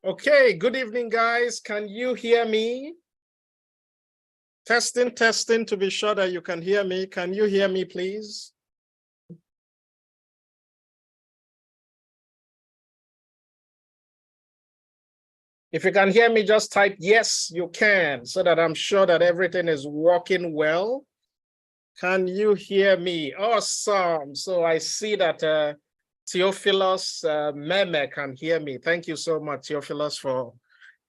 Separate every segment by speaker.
Speaker 1: Okay, good evening, guys. Can you hear me? Testing, testing to be sure that you can hear me. Can you hear me, please? If you can hear me, just type yes, you can, so that I'm sure that everything is working well. Can you hear me? Awesome. So I see that Theophilus Meme can hear me. Thank you so much, Theophilus, for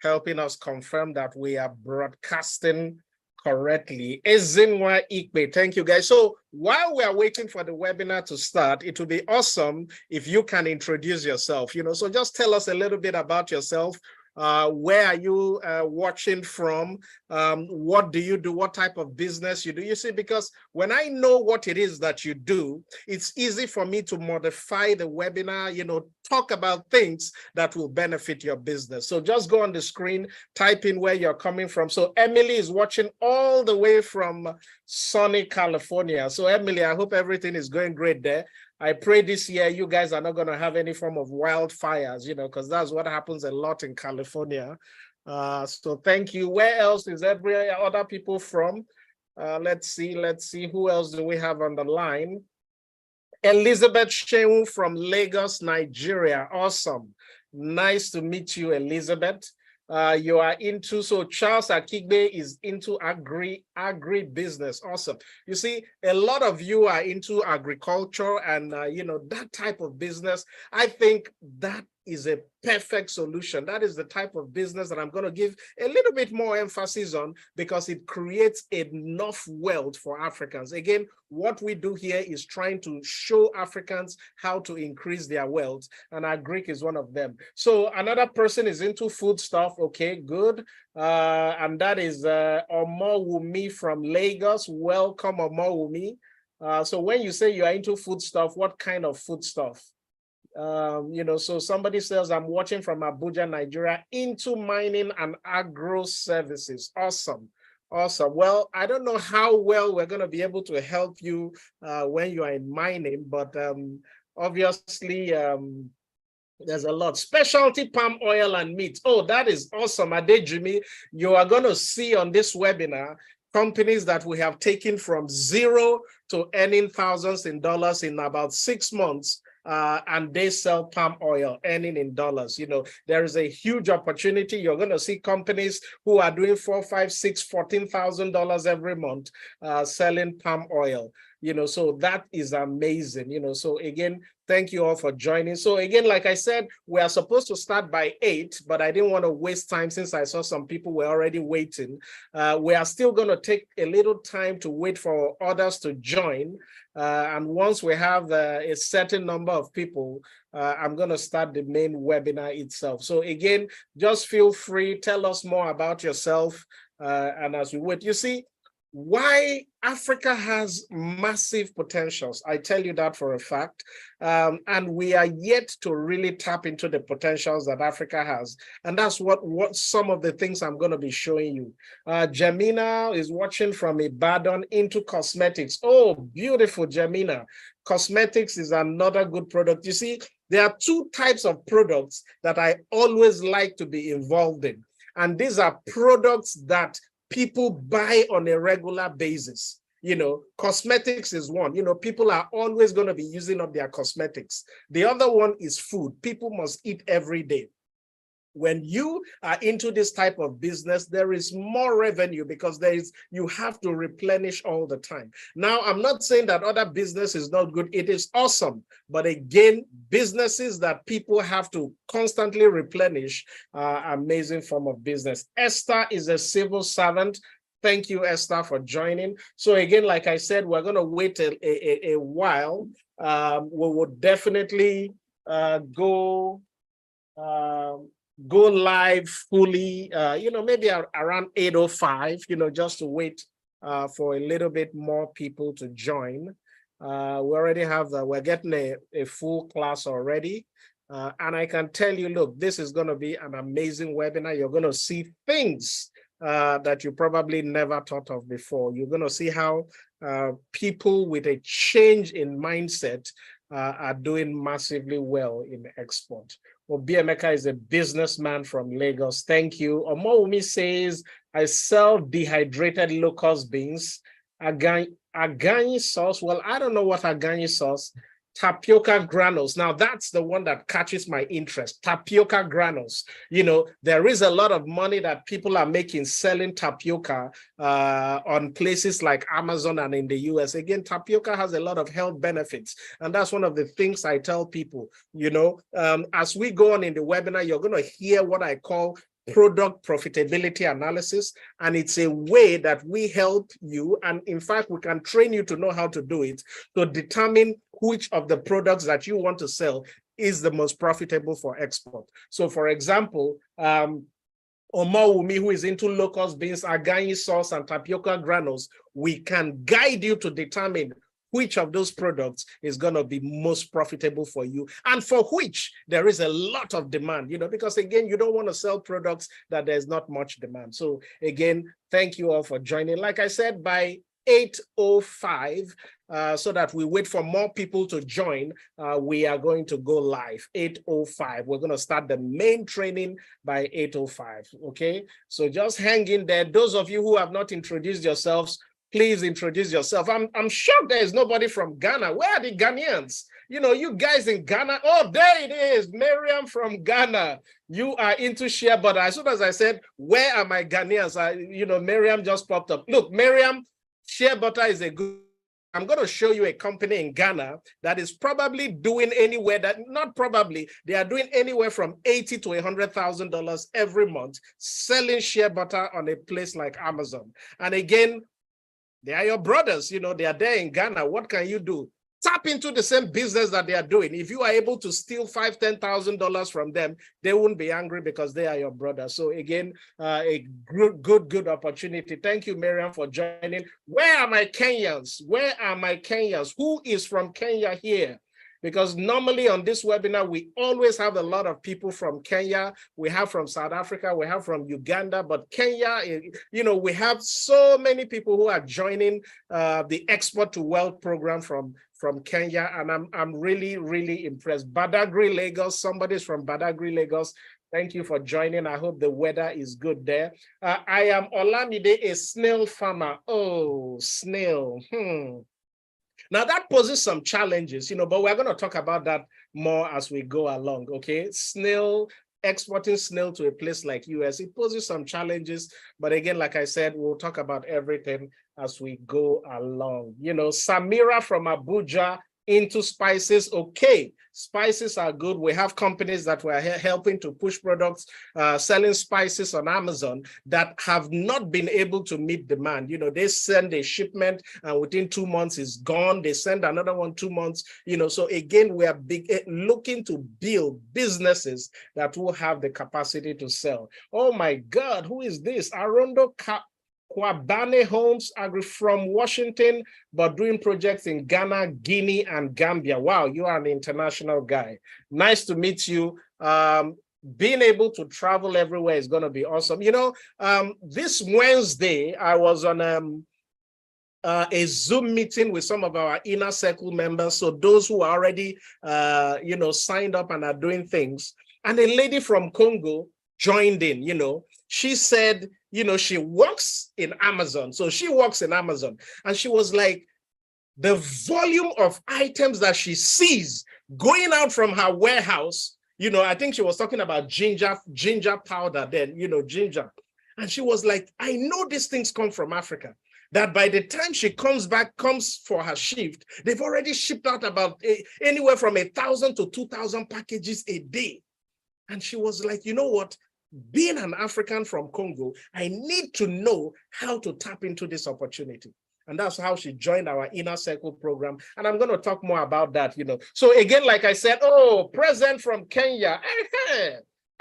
Speaker 1: helping us confirm that we are broadcasting correctly. Ezinwa Ikpe, thank you, guys. So while we are waiting for the webinar to start, it will be awesome if you can introduce yourself. So just tell us a little bit about yourself. Where are you watching from? What do you do? What type of business you do? You see, because when I know what it is that you do, it's easy for me to modify the webinar, talk about things that will benefit your business. So just go on the screen, type in where you're coming from. So Emily is watching all the way from sunny California. So Emily, I hope everything is going great there. I pray this year you guys are not going to have any form of wildfires, because that's what happens a lot in California. So thank you. Where else is every other people from? Let's see. Who else do we have on the line? Elizabeth Shehu from Lagos, Nigeria. Awesome. Nice to meet you, Elizabeth. You are into, so Charles Akigbe is into agri-business. Awesome. You see, a lot of you are into agriculture and, that type of business. I think that is a perfect solution. That is the type of business that I'm going to give a little bit more emphasis on because it creates enough wealth for Africans. Again, what we do here is trying to show Africans how to increase their wealth, and agric is one of them. So another person is into food stuff. Okay, good. And that is Omowumi from Lagos. Welcome, Omowumi. So when you say you are into food stuff, what kind of food stuff? So somebody says, I'm watching from Abuja, Nigeria, into mining and agro services. Awesome. Well, I don't know how well we're going to be able to help you when you are in mining, but obviously there's a lot. Specialty palm oil and meat. Oh, that is awesome. Adejimi, you are going to see on this webinar companies that we have taken from zero to earning thousands in dollars in about 6 months. And they sell palm oil, earning in dollars. There is a huge opportunity. You're going to see companies who are doing $4,000, $5,000, $6,000, $14,000 every month selling palm oil. So that is amazing. So again, thank you all for joining. So again, like I said, we are supposed to start by 8, but I didn't want to waste time since I saw some people were already waiting. We are still going to take a little time to wait for others to join. And once we have a certain number of people, I'm going to start the main webinar itself. So again, just feel free, tell us more about yourself. And as we wait, you see, why Africa has massive potentials. I tell you that for a fact. And we are yet to really tap into the potentials that Africa has. And that's what some of the things I'm going to be showing you. Jamina is watching from Ibadan into cosmetics. Oh, beautiful, Jamina. Cosmetics is another good product. You see, there are 2 types of products that I always like to be involved in. And these are products that people buy on a regular basis. Cosmetics is one. People are always going to be using up their cosmetics. The other one is food. People must eat every day. When you are into this type of business, there is more revenue because you have to replenish all the time. Now, I'm not saying that other business is not good. It is awesome. But again, businesses that people have to constantly replenish are amazing form of business. Esther is a civil servant. Thank you, Esther, for joining. So again, like I said, we're going to wait a while. We will definitely go live fully, maybe around 8:05, just to wait for a little bit more people to join. We already have, we're getting a full class already. And I can tell you, look, this is going to be an amazing webinar. You're going to see things that you probably never thought of before. You're going to see how people with a change in mindset are doing massively well in export. Obiemeka is a businessman from Lagos. Thank you. Omowumi says, I sell dehydrated locust beans. Agani sauce. Well, I don't know what Agani sauce. Tapioca granules. Now that's the one that catches my interest. Tapioca granules. You know, there is a lot of money that people are making selling tapioca on places like Amazon and in the US. Again, tapioca has a lot of health benefits. And that's one of the things I tell people, you know, as we go on in the webinar, you're going to hear what I call product profitability analysis, and it's a way that we help you, and in fact we can train you to know how to do it, to determine which of the products that you want to sell is the most profitable for export. So for example, Omowumi, who is into locust beans, agani sauce, and tapioca granules, we can guide you to determine which of those products is going to be most profitable for you, and for which there is a lot of demand, you know, because again, you don't want to sell products that there's not much demand. So again, thank you all for joining. Like I said, by 8:05, so that we wait for more people to join, we are going to go live. 8:05. We're going to start the main training by 8:05. Okay, so just hang in there. Those of you who have not introduced yourselves, please introduce yourself. I'm shocked there is nobody from Ghana. Where are the Ghanaians? You know, you guys in Ghana. Oh, there it is. Miriam from Ghana. You are into shea butter. As soon as I said, where are my Ghanaians? You know, Miriam just popped up. Look, Miriam, shea butter is a good. I'm going to show you a company in Ghana that is probably doing anywhere that, not probably, they are doing anywhere from $80,000 to $100,000 every month selling shea butter on a place like Amazon. And again, they are your brothers, you know, they are there in Ghana. What can you do? Tap into the same business that they are doing. If you are able to steal $5,000, $10,000 from them, they won't be angry because they are your brothers. So again, a good opportunity. Thank you, Miriam, for joining. Where are my Kenyans? Where are my Kenyans? Who is from Kenya here? Because normally on this webinar, we always have a lot of people from Kenya. We have from South Africa, we have from Uganda, but Kenya, you know, we have so many people who are joining the Export to Wealth program from Kenya, and I'm really, really impressed. Badagry, Lagos, somebody's from Badagry, Lagos. Thank you for joining. I hope the weather is good there. I am Olamide, a snail farmer. Oh, snail. Now that poses some challenges, you know, but we're going to talk about that more as we go along, okay? Snail, exporting snail to a place like US, it poses some challenges. But again, like I said, we'll talk about everything as we go along. You know, Samira from Abuja, into spices. Okay, spices are good. We have companies that were helping to push products, selling spices on Amazon that have not been able to meet demand. You know, they send a shipment and within 2 months it's gone. They send another one 2 months, you know. So again, we are looking to build businesses that will have the capacity to sell. Oh my God, who is this? Arondo Kwabane Homes Agri from Washington, but doing projects in Ghana, Guinea, and Gambia. Wow, you are an international guy. Nice to meet you. Being able to travel everywhere is going to be awesome. You know, this Wednesday, I was on a Zoom meeting with some of our inner circle members. So those who are already, you know, signed up and are doing things. And a lady from Congo joined in, you know. She said, you know, she works in Amazon. So she works in Amazon. And she was like, the volume of items that she sees going out from her warehouse, you know, I think she was talking about ginger powder then, you know, ginger. And she was like, I know these things come from Africa, that by the time she comes for her shift, they've already shipped out about anywhere from 1,000 to 2,000 packages a day. And she was like, you know what? Being an African from Congo, I need to know how to tap into this opportunity. And that's how she joined our Inner Circle program. And I'm going to talk more about that, you know. So again, like I said, oh, present from Kenya.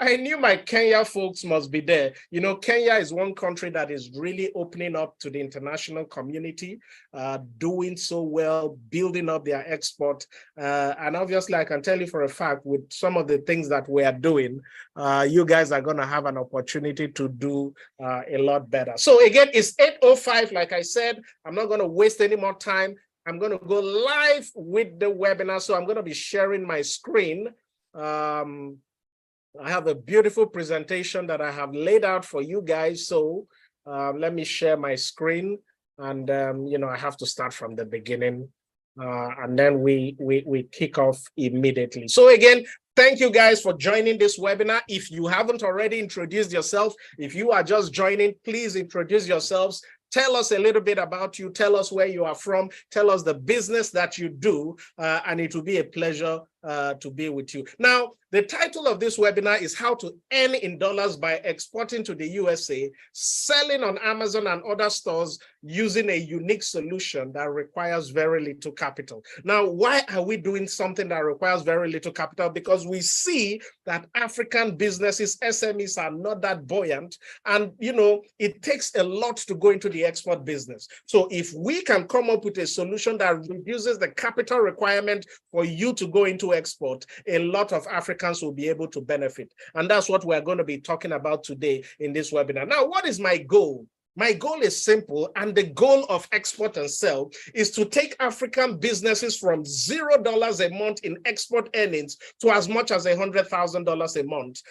Speaker 1: I knew my Kenya folks must be there. You know, Kenya is one country that is really opening up to the international community, doing so well, building up their export. And obviously, I can tell you for a fact, with some of the things that we are doing, you guys are going to have an opportunity to do a lot better. So again, it's 8:05. Like I said, I'm not going to waste any more time. I'm going to go live with the webinar. So I'm going to be sharing my screen. I have a beautiful presentation that I have laid out for you guys. So let me share my screen, and I have to start from the beginning, and then we kick off immediately. So again, thank you guys for joining this webinar. If you haven't already introduced yourself, if you are just joining, please introduce yourselves. Tell us a little bit about you. Tell us where you are from. Tell us the business that you do, and it will be a pleasure to be with you. Now, the title of this webinar is How to Earn in Dollars by Exporting to the USA, Selling on Amazon and other stores using a unique solution that requires very little capital. Now, why are we doing something that requires very little capital? Because we see that African businesses, SMEs, are not that buoyant, and it takes a lot to go into the export business. So if we can come up with a solution that reduces the capital requirement for you to go into export, a lot of Africans will be able to benefit. And that's what we're going to be talking about today in this webinar. Now, what is my goal? My goal is simple, and the goal of Export and Sell is to take African businesses from $0 a month in export earnings to as much as $100,000 a month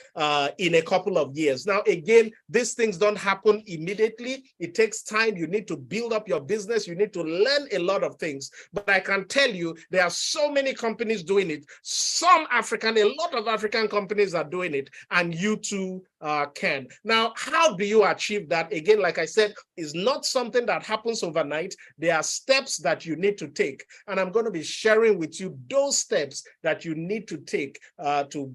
Speaker 1: in a couple of years. Now, again, these things don't happen immediately. It takes time. You need to build up your business. You need to learn a lot of things. But I can tell you, there are so many companies doing it. A lot of African companies are doing it, and you too can. Now, how do you achieve that? Again, like I said, is not something that happens overnight. There are steps that you need to take, and I'm going to be sharing with you those steps that you need to take to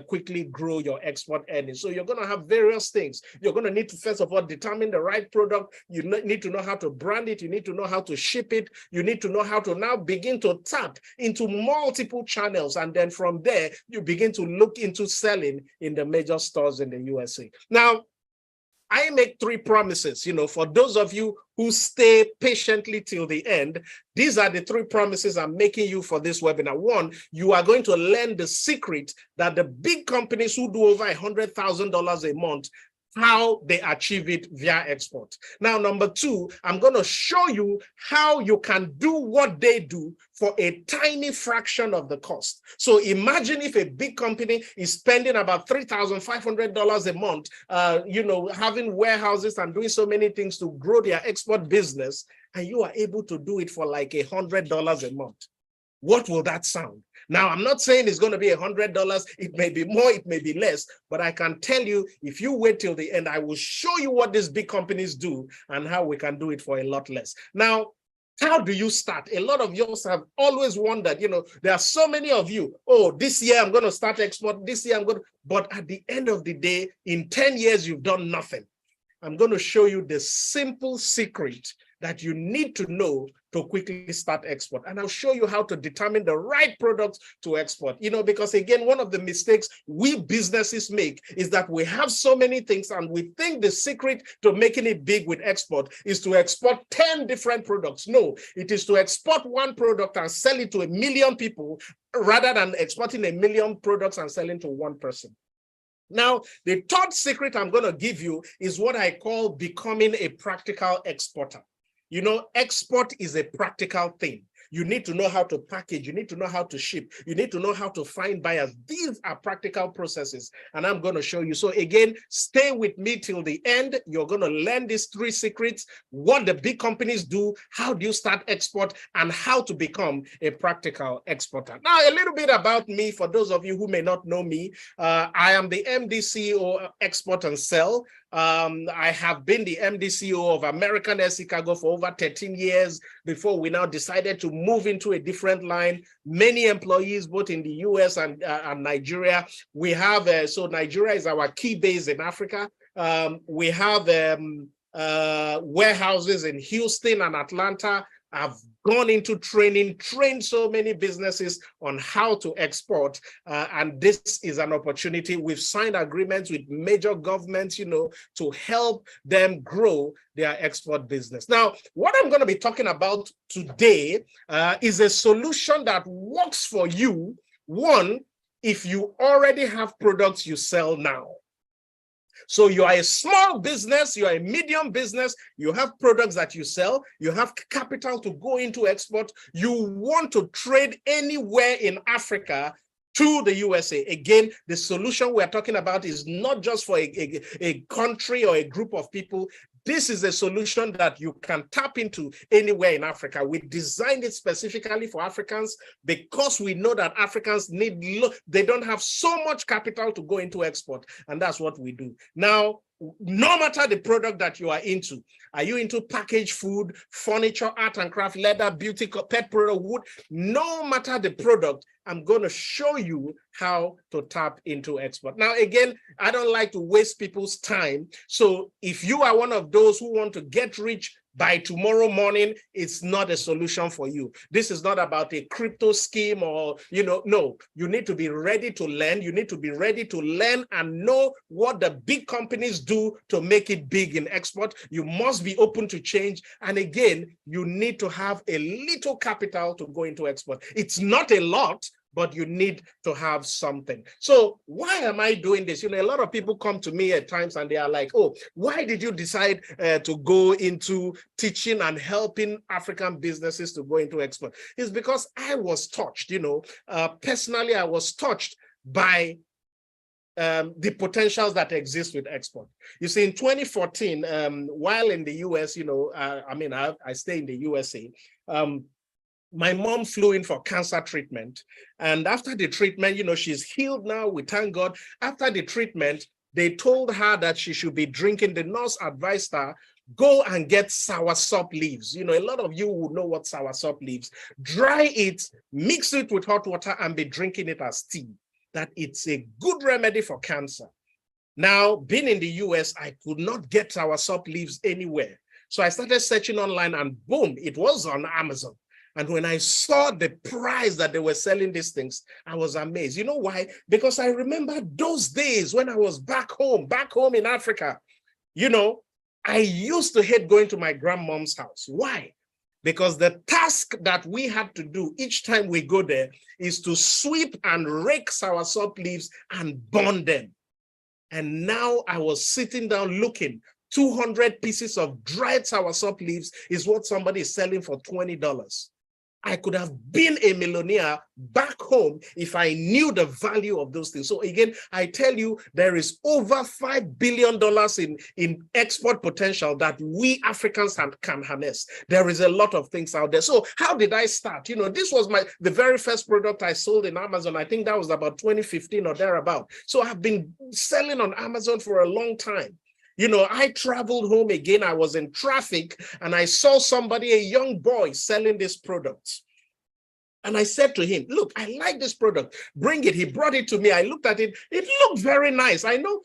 Speaker 1: quickly grow your export earnings. So you're going to have various things. You're going to need to, first of all, determine the right product. You need to know how to brand it. You need to know how to ship it. You need to know how to now begin to tap into multiple channels, and then from there, you begin to look into selling in the major stores in the USA. Now, I make 3 promises, for those of you who stay patiently till the end. These are the 3 promises I'm making you for this webinar. 1, you are going to learn the secret that the big companies who do over $100,000 a month, how they achieve it via export. Now, number 2, I'm going to show you how you can do what they do for a tiny fraction of the cost. So imagine if a big company is spending about $3,500 a month, having warehouses and doing so many things to grow their export business, and you are able to do it for like $100 a month. What will that sound? Now, I'm not saying it's going to be $100. It may be more, it may be less, but I can tell you, if you wait till the end, I will show you what these big companies do and how we can do it for a lot less. Now, how do you start? A lot of you have always wondered, there are so many of you, this year I'm going to start export, this year I'm going to, but at the end of the day, in 10 years, you've done nothing. I'm going to show you the simple secret that you need to know to quickly start export. And I'll show you how to determine the right products to export. Because again, one of the mistakes we businesses make is that we have so many things, and we think the secret to making it big with export is to export 10 different products. No, it is to export 1 product and sell it to 1 million people rather than exporting 1 million products and selling to 1 person. Now, the 3rd secret I'm going to give you is what I call becoming a practical exporter. Export is a practical thing. You need to know how to package. You need to know how to ship. You need to know how to find buyers. These are practical processes, and I'm going to show you. So again, stay with me till the end. You're going to learn these 3 secrets, what the big companies do, how do you start export, and how to become a practical exporter. Now, a little bit about me, for those of you who may not know me. I am the MD CEO of Export and Sell. I have been the MD CEO of American Air Chicago for over 13 years before we now decided to move into a different line. Many employees, both in the US and Nigeria. We have, so Nigeria is our key base in Africa. We have warehouses in Houston and Atlanta. I've gone into training, trained so many businesses on how to export, and this is an opportunity. We've signed agreements with major governments, to help them grow their export business. Now, what I'm going to be talking about today is a solution that works for you. 1, if you already have products you sell now. So you are a small business, you are a medium business, you have products that you sell, you have capital to go into export, you want to trade anywhere in Africa, to the USA. Again, the solution we're talking about is not just for a country or a group of people. This is a solution that you can tap into anywhere in Africa. We designed it specifically for Africans because we know that Africans they don't have so much capital to go into export. And that's what we do. Now, no matter the product that you are you into packaged food, furniture, art and craft, leather, beauty, pet product, wood, no matter the product, I'm going to show you how to tap into export. Now, again, I don't like to waste people's time. So if you are one of those who want to get rich by tomorrow morning, it's not a solution for you. This is not about a crypto scheme or, no, you need to be ready to learn. You need to be ready to learn and know what the big companies do to make it big in export. You must be open to change. And again, you need to have a little capital to go into export. It's not a lot, but you need to have something. So why am I doing this? A lot of people come to me at times and they are like, oh, why did you decide to go into teaching and helping African businesses to go into export? It's because I was touched, personally, I was touched by the potentials that exist with export. You see, in 2014, while in the US, I stay in the USA, my mom flew in for cancer treatment. And after the treatment, she's healed now, we thank God. After the treatment, they told her that she should be drinking, the nurse advised her, go and get soursop leaves. A lot of you would know what soursop leaves. Dry it, mix it with hot water and be drinking it as tea. That it's a good remedy for cancer. Now, being in the US, I could not get soursop leaves anywhere. So I started searching online and boom, it was on Amazon. And when I saw the price that they were selling these things, I was amazed. You know why? Because I remember those days when I was back home in Africa. I used to hate going to my grandmom's house. Why? Because the task that we had to do each time we go there is to sweep and rake soursop leaves and burn them. And now I was sitting down looking. 200 pieces of dried soursop leaves is what somebody is selling for $20. I could have been a millionaire back home if I knew the value of those things. So again, I tell you, there is over $5 billion in export potential that we Africans can harness. There is a lot of things out there. So how did I start? This was the very first product I sold in Amazon. I think that was about 2015 or thereabout. So I've been selling on Amazon for a long time. I traveled home again. I was in traffic and I saw somebody, a young boy, selling this product. And I said to him, look, I like this product. Bring it. He brought it to me. I looked at it. It looked very nice. I know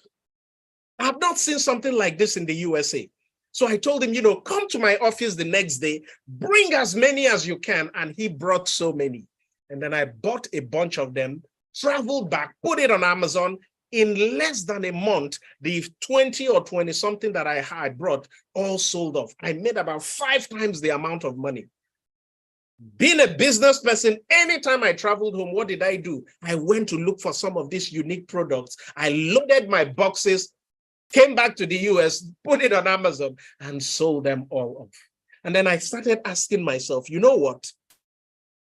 Speaker 1: I've not seen something like this in the USA. So I told him, come to my office the next day, bring as many as you can. And he brought so many. And then I bought a bunch of them, traveled back, put it on Amazon. In less than a month, the 20 or 20 something that I had brought all sold off. I made about 5 times the amount of money. Being a business person, anytime I traveled home, what did I do? I went to look for some of these unique products. I loaded my boxes, came back to the US, put it on Amazon, and sold them all off. And then I started asking myself, you know what?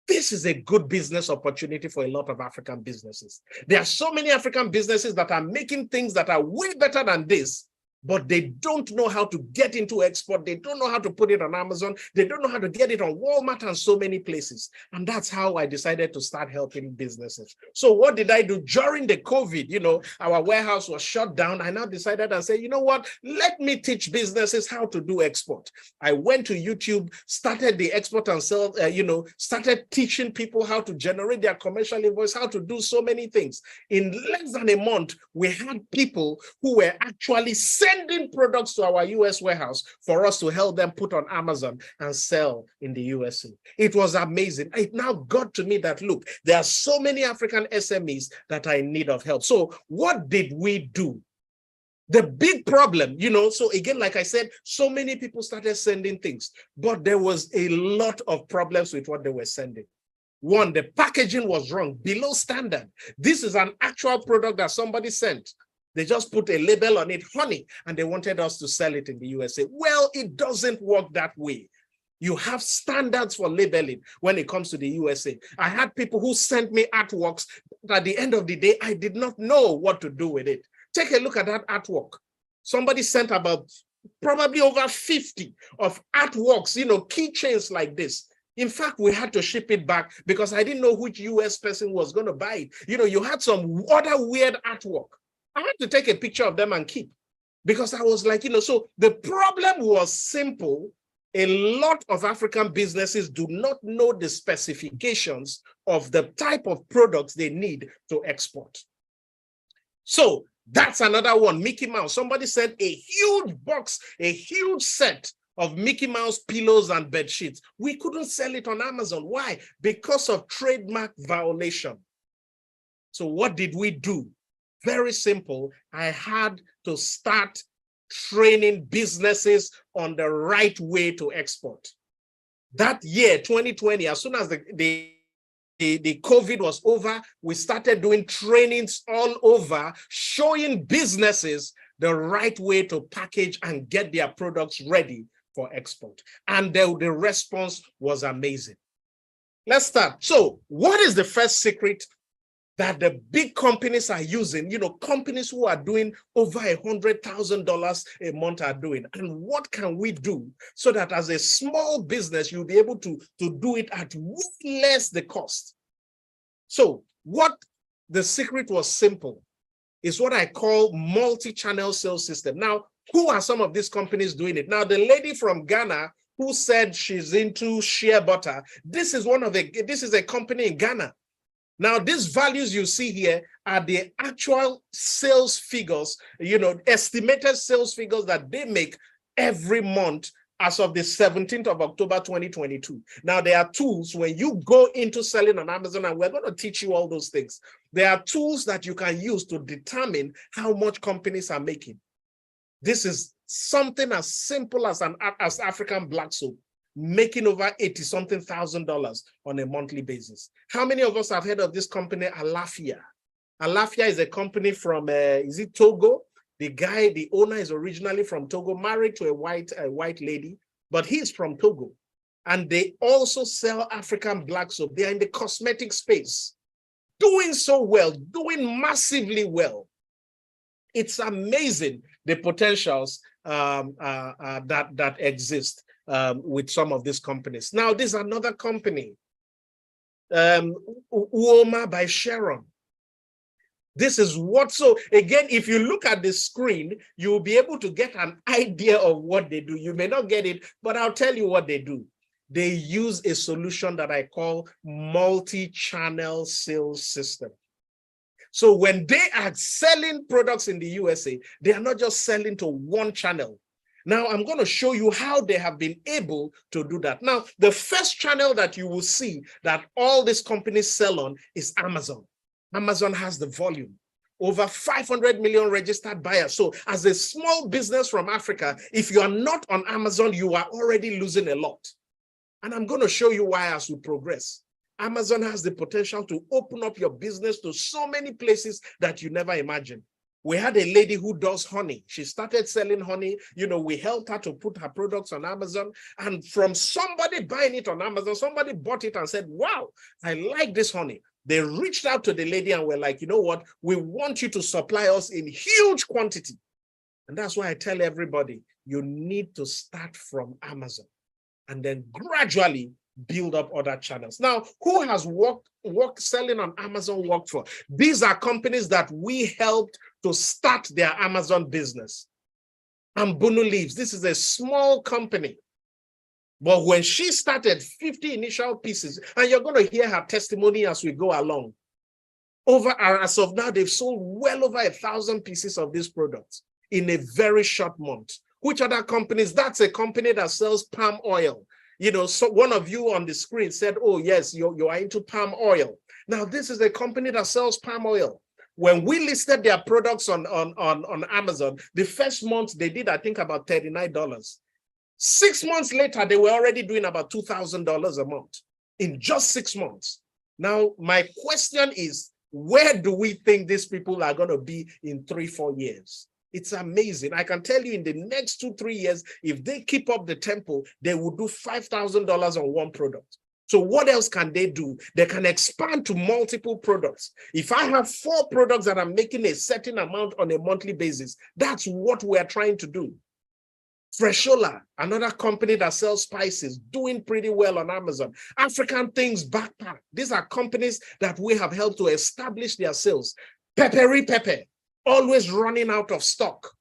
Speaker 1: This is a good business opportunity for a lot of African businesses. There are so many African businesses that are making things that are way better than this, but they don't know how to get into export. They don't know how to put it on Amazon. They don't know how to get it on Walmart and so many places. And that's how I decided to start helping businesses. So what did I do during the COVID? Our warehouse was shut down. I now decided and said, you know what? Let me teach businesses how to do export. I went to YouTube, started the export and sell, started teaching people how to generate their commercial invoice, how to do so many things. In less than a month, we had people who were actually sending products to our US warehouse for us to help them put on Amazon and sell in the USA. It was amazing. It now got to me that, look, there are so many African SMEs that are in need of help. So what did we do? The big problem, so again, like I said, so many people started sending things, but there was a lot of problems with what they were sending. One, the packaging was wrong, below standard. This is an actual product that somebody sent. They just put a label on it, honey, and they wanted us to sell it in the USA. Well, it doesn't work that way. You have standards for labeling when it comes to the USA. I had people who sent me artworks. At the end of the day, I did not know what to do with it. Take a look at that artwork. Somebody sent about probably over 50 of artworks, keychains like this. In fact, we had to ship it back because I didn't know which US person was going to buy it. You had some other weird artwork. I had to take a picture of them and keep, because I was like, so the problem was simple. A lot of African businesses do not know the specifications of the type of products they need to export. So that's another one, Mickey Mouse. Somebody sent a huge box, a huge set of Mickey Mouse pillows and bed sheets. We couldn't sell it on Amazon. Why? Because of trademark violation. So what did we do? Very simple. I had to start training businesses on the right way to export. That year, 2020, as soon as the COVID was over, we started doing trainings all over, showing businesses the right way to package and get their products ready for export. And the response was amazing. Let's start. So what is the first secret that the big companies are using, companies who are doing over $100,000 a month are doing? And what can we do so that as a small business, you'll be able to do it at way less the cost? So what the secret was simple, is what I call multi-channel sales system. Now, who are some of these companies doing it? Now, the lady from Ghana who said she's into shea butter, this is a company in Ghana. Now, these values you see here are the actual sales figures, estimated sales figures that they make every month as of the 17th of October, 2022. Now, there are tools when you go into selling on Amazon, and we're going to teach you all those things. There are tools that you can use to determine how much companies are making. This is something as simple as African black soap, making over $80-something thousand on a monthly basis. How many of us have heard of this company, Alafia? Alafia is a company from, is it Togo? The owner is originally from Togo, married to a white lady, but he's from Togo. And they also sell African black soap. They are in the cosmetic space, doing so well, doing massively well. It's amazing the potentials that exist with some of these companies. Now, this is another company, Uoma by Sharon. This is what, so again, if you look at the screen, you'll be able to get an idea of what they do. You may not get it, but I'll tell you what they do. They use a solution that I call multi-channel sales system. So when they are selling products in the USA, they are not just selling to one channel. Now, I'm going to show you how they have been able to do that. Now, the first channel that you will see that all these companies sell on is Amazon. Amazon has the volume, over 500 million registered buyers. So as a small business from Africa, if you are not on Amazon, you are already losing a lot. And I'm going to show you why as we progress. Amazon has the potential to open up your business to so many places that you never imagined. We had a lady who does honey. She started selling honey. We helped her to put her products on Amazon. And from somebody buying it on Amazon, somebody bought it and said, wow, I like this honey. They reached out to the lady and were like, you know what? We want you to supply us in huge quantity. And that's why I tell everybody, you need to start from Amazon and then gradually build up other channels. Now, who has selling on Amazon worked for? These are companies that we helped to start their Amazon business. Mbunu Leaves, this is a small company. But when she started, 50 initial pieces, and you're going to hear her testimony as we go along. As of now, they've sold well over 1,000 pieces of these products in a very short month. Which other companies? That's a company that sells palm oil. So one of you on the screen said, oh, yes, you are into palm oil. Now, this is a company that sells palm oil. When we listed their products on Amazon, the first month they did, I think, about $39. 6 months later, they were already doing about $2,000 a month in just 6 months. Now, my question is, where do we think these people are going to be in 3-4 years? It's amazing. I can tell you in the next 2-3 years, if they keep up the tempo, they will do $5,000 on one product. So what else can they do? They can expand to multiple products. If I have 4 products that I'm making a certain amount on a monthly basis, that's what we're trying to do. Freshola, another company that sells spices, doing pretty well on Amazon. African Things Backpack. These are companies that we have helped to establish their sales. Peppery Pepper, always running out of stock.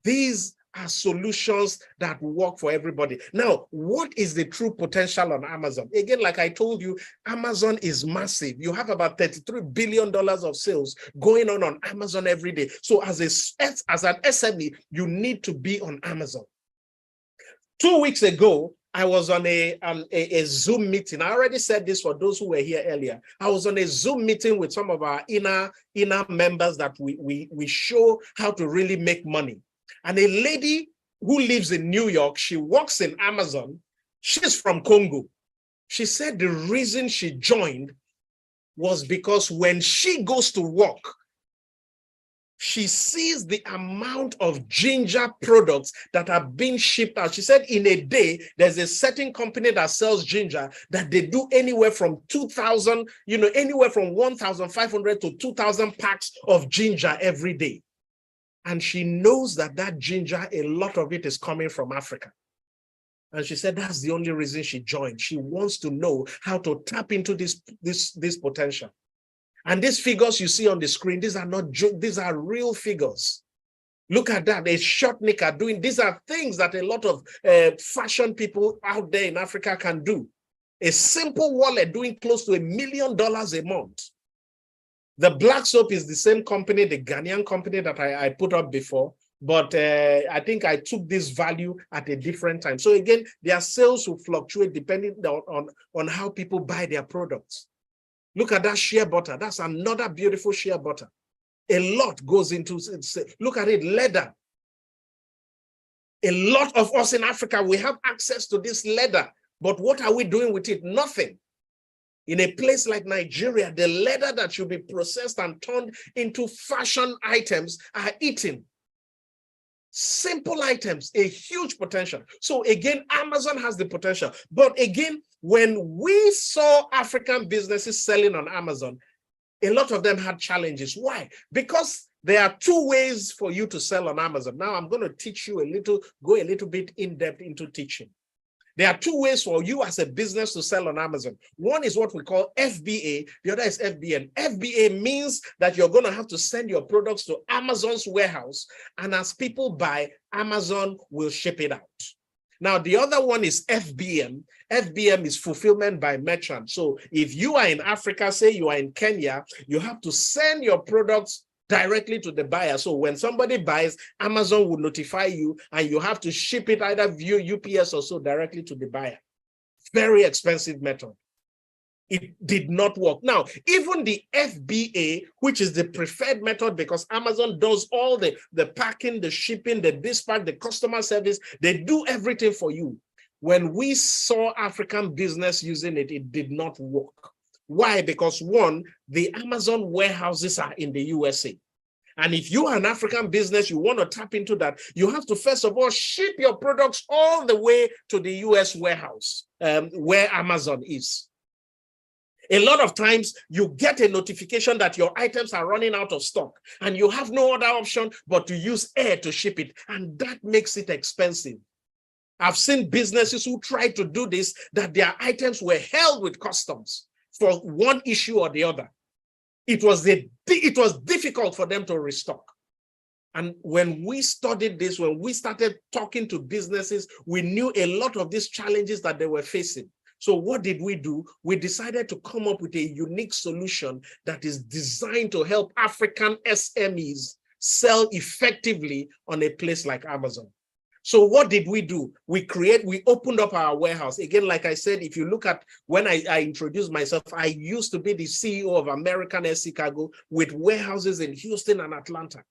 Speaker 1: These are solutions that work for everybody. Now, what is the true potential on Amazon? Again, like I told you, Amazon is massive. You have about $33 billion of sales going on Amazon every day. So as an SME, you need to be on Amazon. 2 weeks ago, I was on a Zoom meeting. I already said this for those who were here earlier. I was on a Zoom meeting with some of our inner members that we show how to really make money. And a lady who lives in New York, she works in Amazon. She's from Congo. She said the reason she joined was because when she goes to work, she sees the amount of ginger products that are being shipped out. She said in a day, there's a certain company that sells ginger that they do anywhere from 2,000, anywhere from 1,500 to 2,000 packs of ginger every day. And she knows that ginger, a lot of it is coming from Africa. And she said that's the only reason she joined. She wants to know how to tap into this potential. And these figures you see on the screen, these are not jokes, these are real figures. Look at that, a short knicker doing, these are things that a lot of fashion people out there in Africa can do. A simple wallet doing close to $1 million a month. The black soap is the same company, the Ghanaian company that I put up before, but I think I took this value at a different time. So again, their sales will fluctuate depending on how people buy their products. Look at that shea butter. That's another beautiful shea butter. A lot goes into it. Look at it, leather. A lot of us in Africa, we have access to this leather, but what are we doing with it? Nothing. In a place like Nigeria, the leather that should be processed and turned into fashion items are eaten. Simple items, a huge potential. So again, Amazon has the potential. But again, when we saw African businesses selling on Amazon, a lot of them had challenges. Why? Because there are 2 ways for you to sell on Amazon. Now I'm going to teach you go a little bit in depth into teaching. There are 2 ways for you as a business to sell on Amazon. One is what we call FBA. The other is FBN. FBA means that you're going to have to send your products to Amazon's warehouse. And as people buy, Amazon will ship it out. Now, the other one is FBM. FBM is fulfillment by merchant. So if you are in Africa, say you are in Kenya, you have to send your products directly to the buyer. So when somebody buys, Amazon will notify you and you have to ship it either via UPS or so directly to the buyer. Very expensive method. It did not work. Now, even the FBA, which is the preferred method because Amazon does all the packing, the shipping, the dispatch, the customer service, they do everything for you. When we saw African business using it, it did not work. Why? Because one, the Amazon warehouses are in the USA. And if you are an African business, you want to tap into that, you have to first of all ship your products all the way to the US warehouse where Amazon is. A lot of times you get a notification that your items are running out of stock and you have no other option but to use air to ship it. And that makes it expensive. I've seen businesses who tried to do this, that their items were held with customs for one issue or the other. It was difficult for them to restock. And when we studied this, when we started talking to businesses, we knew a lot of these challenges that they were facing. So what did we do? We decided to come up with a unique solution that is designed to help African SMEs sell effectively on a place like Amazon. So what did we do? We opened up our warehouse. Again, like I said, if you look at when I introduced myself, I used to be the CEO of American SC Cargo with warehouses in Houston and Atlanta.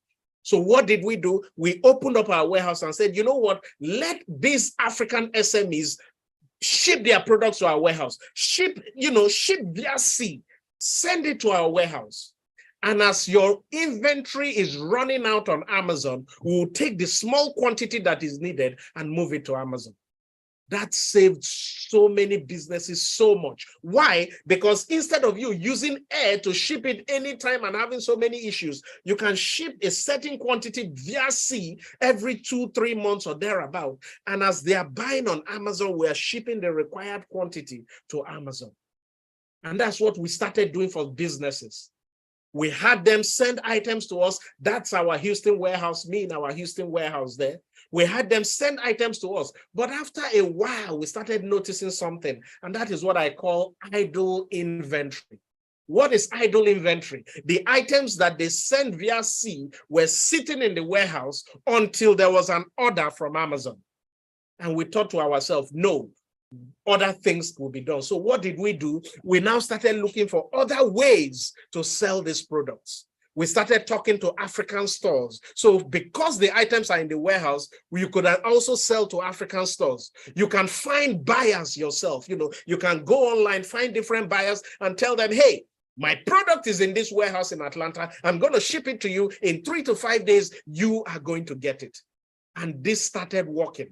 Speaker 1: So what did we do? We opened up our warehouse and said, you know what? Let these African SMEs ship their products to our warehouse. Ship via sea. Send it to our warehouse. And as your inventory is running out on Amazon, we'll take the small quantity that is needed and move it to Amazon. That saved so many businesses so much. Why? Because instead of you using air to ship it anytime and having so many issues, you can ship a certain quantity via sea every 2-3 months or thereabout. And as they are buying on Amazon, we are shipping the required quantity to Amazon. And that's what we started doing for businesses. We had them send items to us. That's our Houston warehouse, me in our Houston warehouse there. We had them send items to us. But after a while, we started noticing something. And that is what I call idle inventory. What is idle inventory? The items that they sent via sea were sitting in the warehouse until there was an order from Amazon. And we thought to ourselves, no, other things will be done. So what did we do? We now started looking for other ways to sell these products. We started talking to African stores. So because the items are in the warehouse, you could also sell to African stores. You can find buyers yourself. You can go online, find different buyers and tell them, hey, my product is in this warehouse in Atlanta. I'm going to ship it to you in 3 to 5 days. You are going to get it. And this started working.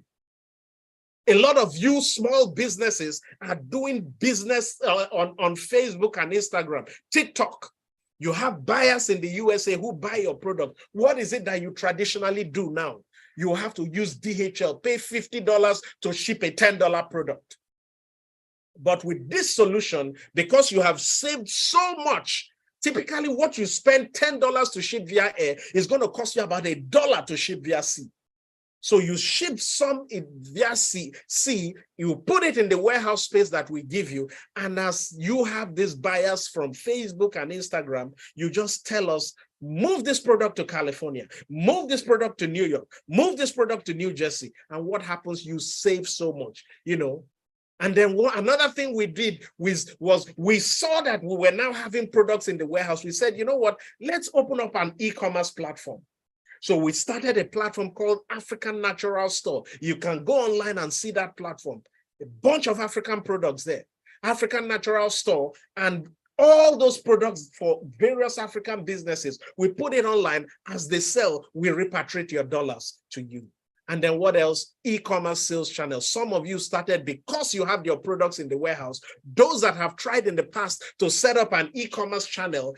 Speaker 1: A lot of you small businesses are doing business on Facebook and Instagram, TikTok. You have buyers in the USA who buy your product. What is it that you traditionally do now? You have to use DHL, pay $50 to ship a $10 product. But with this solution, because you have saved so much, typically what you spend $10 to ship via air is going to cost you about $1 to ship via sea. So you ship some via sea, you put it in the warehouse space that we give you. And as you have these buyers from Facebook and Instagram, you just tell us, move this product to California, move this product to New York, move this product to New Jersey. And what happens? You save so much, And then another thing we did was we saw that we were now having products in the warehouse. We said, you know what? Let's open up an e-commerce platform. So we started a platform called African Natural Store. You can go online and see that platform. A bunch of African products there. African Natural Store, and all those products for various African businesses. We put it online. As they sell, we repatriate your dollars to you. And then what else? E-commerce sales channels. Some of you started because you have your products in the warehouse. Those that have tried in the past to set up an e-commerce channel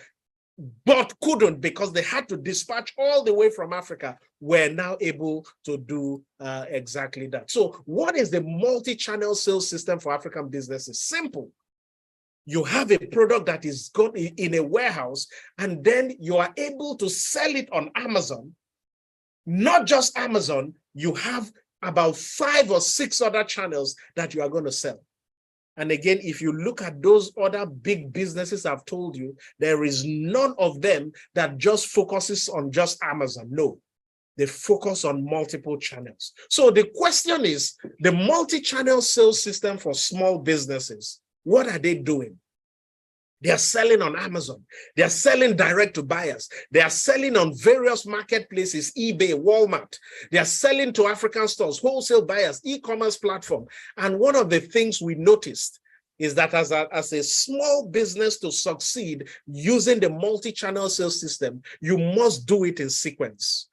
Speaker 1: but couldn't because they had to dispatch all the way from Africa, were now able to do exactly that. So what is the multi-channel sales system for African businesses? Simple. You have a product that is in a warehouse, and then you are able to sell it on Amazon. Not just Amazon, you have about 5 or 6 other channels that you are going to sell. And again, if you look at those other big businesses I've told you, there is none of them that just focuses on just Amazon. No, they focus on multiple channels. So the question is, the multi-channel sales system for small businesses, what are they doing? They are selling on Amazon. They are selling direct to buyers. They are selling on various marketplaces, eBay, Walmart. They are selling to African stores, wholesale buyers, e-commerce platform. And one of the things we noticed is that as a small business to succeed using the multi-channel sales system, you must do it in sequence.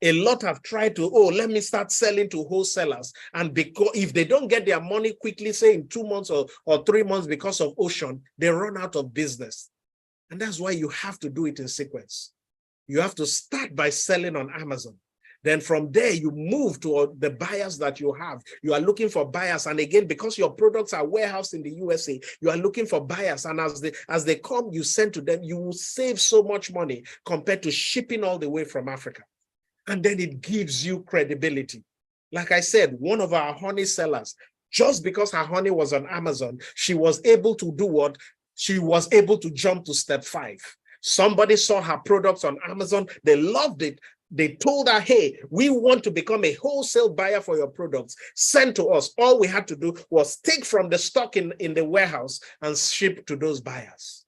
Speaker 1: A lot have tried to, let me start selling to wholesalers. And because if they don't get their money quickly, say in 2 months or 3 months because of ocean, they run out of business. And that's why you have to do it in sequence. You have to start by selling on Amazon. Then from there, you move to the buyers that you have. You are looking for buyers. And again, because your products are warehoused in the USA, you are looking for buyers. And as they come, you send to them, you will save so much money compared to shipping all the way from Africa. And then it gives you credibility. Like I said, one of our honey sellers, just because her honey was on Amazon, she was able to do what? She was able to jump to step 5. Somebody saw her products on Amazon. They loved it. They told her, hey, we want to become a wholesale buyer for your products. Send to us. All we had to do was take from the stock in the warehouse and ship to those buyers.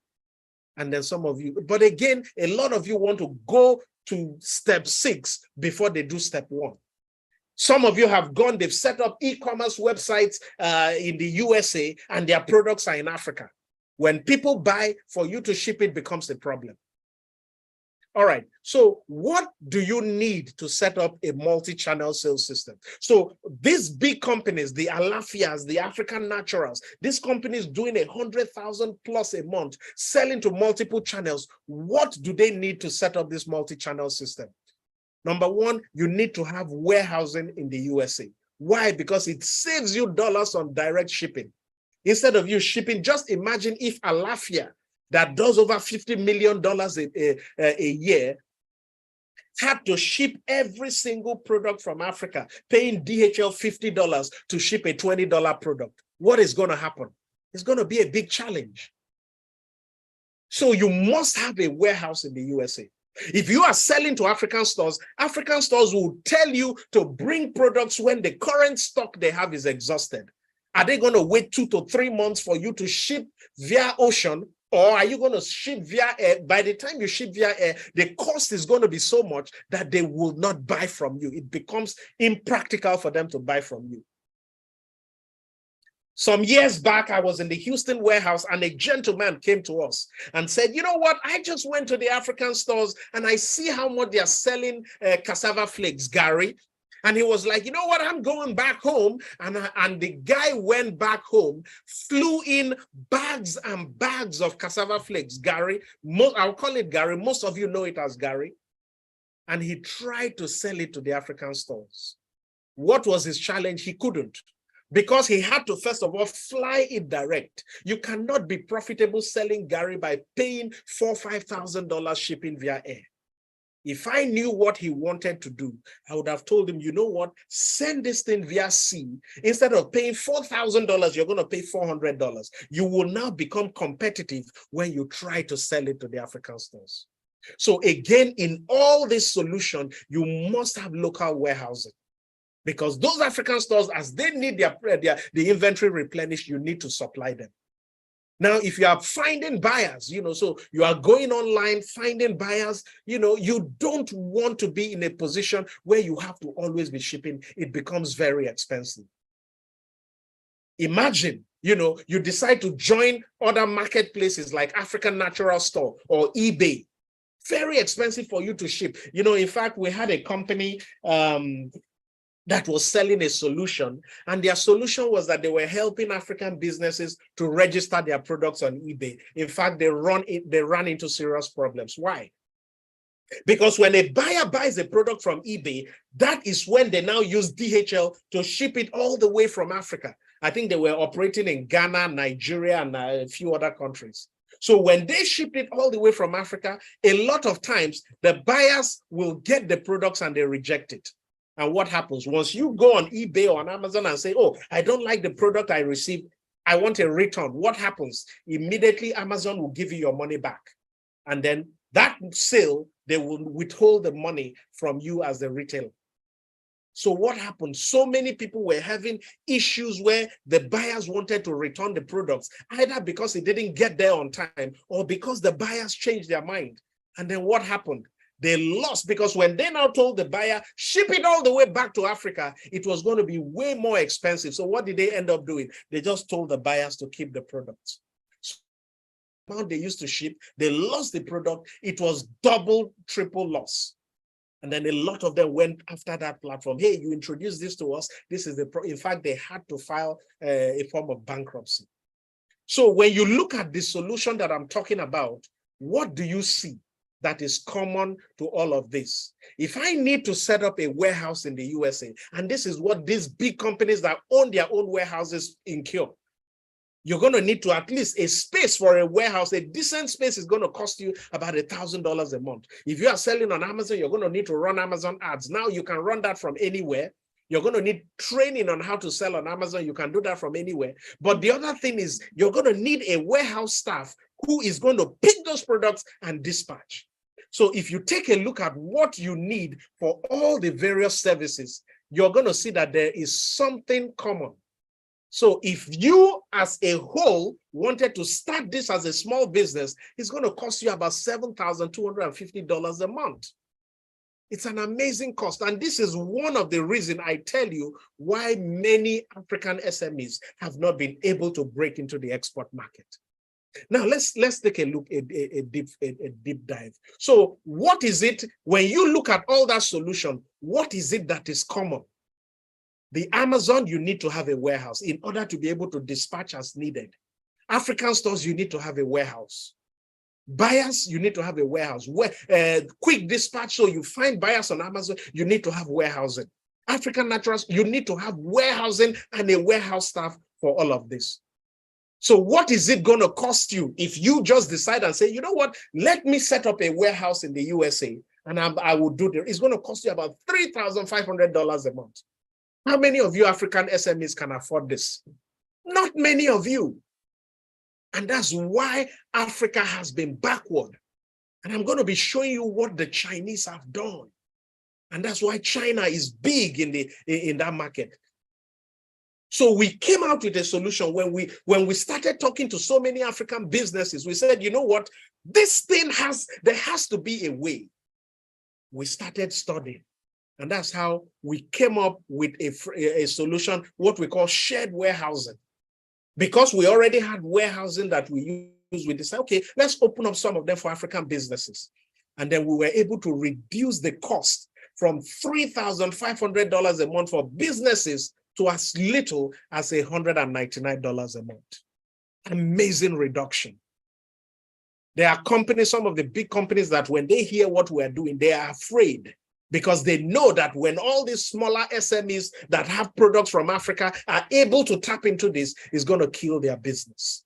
Speaker 1: And then some of you, but again, a lot of you want to go to step 6 before they do step 1. Some of you have gone, they've set up e-commerce websites in the USA and their products are in Africa. When people buy, for you to ship it becomes a problem. All right. So what do you need to set up a multi-channel sales system? So these big companies, the Alafias, the African Naturals, these companies doing 100,000 plus a month, selling to multiple channels. What do they need to set up this multi-channel system? Number one, you need to have warehousing in the USA. Why? Because it saves you dollars on direct shipping. Instead of you shipping, just imagine if Alafia, that does over $50 million a year, had to ship every single product from Africa, paying DHL $50 to ship a $20 product. What is going to happen? It's going to be a big challenge. So you must have a warehouse in the USA. If you are selling to African stores will tell you to bring products when the current stock they have is exhausted. Are they going to wait 2 to 3 months for you to ship via ocean? Or are you going to ship via air? By the time you ship via air, the cost is going to be so much that they will not buy from you. It becomes impractical for them to buy from you. Some years back, I was in the Houston warehouse and a gentleman came to us and said, you know what, I just went to the African stores and I see how much they are selling cassava flakes, Gary. And he was like, you know what, I'm going back home. And the guy went back home, flew in bags and bags of cassava flakes, Gary. I'll call it Gary. Most of you know it as Gary. And he tried to sell it to the African stores. What was his challenge? He couldn't. Because he had to, first of all, fly it direct. You cannot be profitable selling Gary by paying $4,000 or $5,000 shipping via air. If I knew what he wanted to do, I would have told him, you know what, send this thing via sea. Instead of paying $4,000, you're going to pay $400. You will now become competitive when you try to sell it to the African stores. So again, in all this solution, you must have local warehousing. Because those African stores, as they need the inventory replenished, you need to supply them. Now, if you are finding buyers, so you are going online, finding buyers, you don't want to be in a position where you have to always be shipping. It becomes very expensive. Imagine, you decide to join other marketplaces like African Natural Store or eBay. Very expensive for you to ship. In fact, we had a company that was selling a solution, and their solution was that they were helping African businesses to register their products on eBay. In fact, they ran into serious problems. Why? Because when a buyer buys a product from eBay, that is when they now use DHL to ship it all the way from Africa. I think they were operating in Ghana, Nigeria, and a few other countries. So when they shipped it all the way from Africa, a lot of times the buyers will get the products and they reject it. And what happens? Once you go on eBay or on Amazon and say, oh, I don't like the product I received, I want a return. What happens? Immediately, Amazon will give you your money back. And then that sale, they will withhold the money from you as the retailer. So what happened? So many people were having issues where the buyers wanted to return the products, either because it didn't get there on time or because the buyers changed their mind. And then what happened? They lost, because when they now told the buyer, ship it all the way back to Africa, it was going to be way more expensive. So what did they end up doing? They just told the buyers to keep the products. So the amount they used to ship, they lost the product. It was double, triple loss. And then a lot of them went after that platform. Hey, you introduced this to us. This is in fact, they had to file a form of bankruptcy. So when you look at the solution that I'm talking about, what do you see that is common to all of this? If I need to set up a warehouse in the USA, and this is what these big companies that own their own warehouses incur, you're going to need to at least a space for a warehouse. A decent space is going to cost you about $1,000 a month. If you are selling on Amazon, you're going to need to run Amazon ads. Now you can run that from anywhere. You're going to need training on how to sell on Amazon. You can do that from anywhere. But the other thing is you're going to need a warehouse staff who is going to pick those products and dispatch. So if you take a look at what you need for all the various services, you're going to see that there is something common. So if you as a whole wanted to start this as a small business, it's going to cost you about $7,250 a month. It's an amazing cost. And this is one of the reasons I tell you why many African SMEs have not been able to break into the export market. Now let's take a look at a deep dive. So what is it when you look at all that solution? What is it that is common? The Amazon, you need to have a warehouse in order to be able to dispatch as needed. African stores, you need to have a warehouse. Buyers, you need to have a warehouse. Quick dispatch, so you find buyers on Amazon, you need to have warehousing. African naturals, you need to have warehousing and a warehouse staff for all of this. So what is it going to cost you if you just decide and say, you know what, let me set up a warehouse in the USA and I will do it. It's going to cost you about $3,500 a month. How many of you African SMEs can afford this? Not many of you. And that's why Africa has been backward. And I'm going to be showing you what the Chinese have done. And that's why China is big in that market. So we came out with a solution when we started talking to so many African businesses. We said, you know what, this thing there has to be a way. We started studying. And that's how we came up with a solution, what we call shared warehousing. Because we already had warehousing that we use, we decided, okay, let's open up some of them for African businesses. And then we were able to reduce the cost from $3,500 a month for businesses to as little as $199 a month. Amazing reduction. There are companies, some of the big companies, that when they hear what we're doing, they are afraid, because they know that when all these smaller SMEs that have products from Africa are able to tap into this, it's going to kill their business.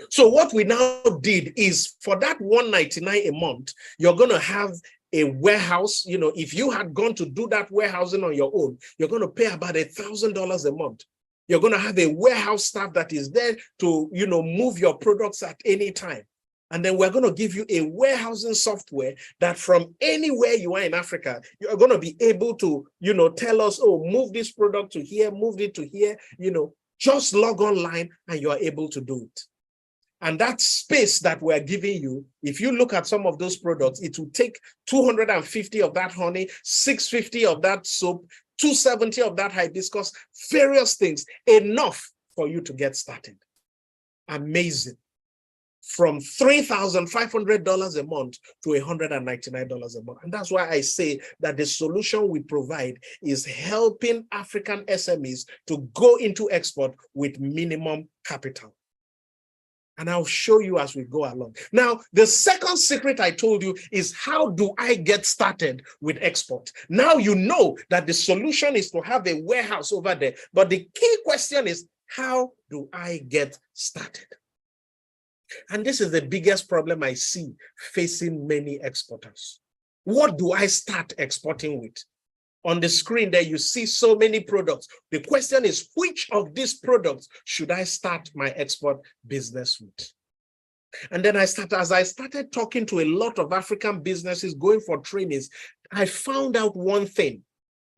Speaker 1: So what we now did is, for that $199 a month, you're going to have a warehouse. You know, if you had gone to do that warehousing on your own, you're going to pay about $1,000 a month. You're going to have a warehouse staff that is there to, you know, move your products at any time. And then we're going to give you a warehousing software that from anywhere you are in Africa, you're going to be able to, you know, tell us, oh, move this product to here, move it to here, you know, just log online and you are able to do it. And that space that we're giving you, if you look at some of those products, it will take 250 of that honey, 650 of that soap, 270 of that hibiscus, various things, enough for you to get started. Amazing. From $3,500 a month to $199 a month. And that's why I say that the solution we provide is helping African SMEs to go into export with minimum capital. And I'll show you as we go along. Now, the second secret I told you is, how do I get started with export? Now you know that the solution is to have a warehouse over there. But the key question is, how do I get started? And this is the biggest problem I see facing many exporters. What do I start exporting with? On the screen there, you see so many products. The question is, which of these products should I start my export business with? And then as I started talking to a lot of African businesses going for trainings, I found out one thing.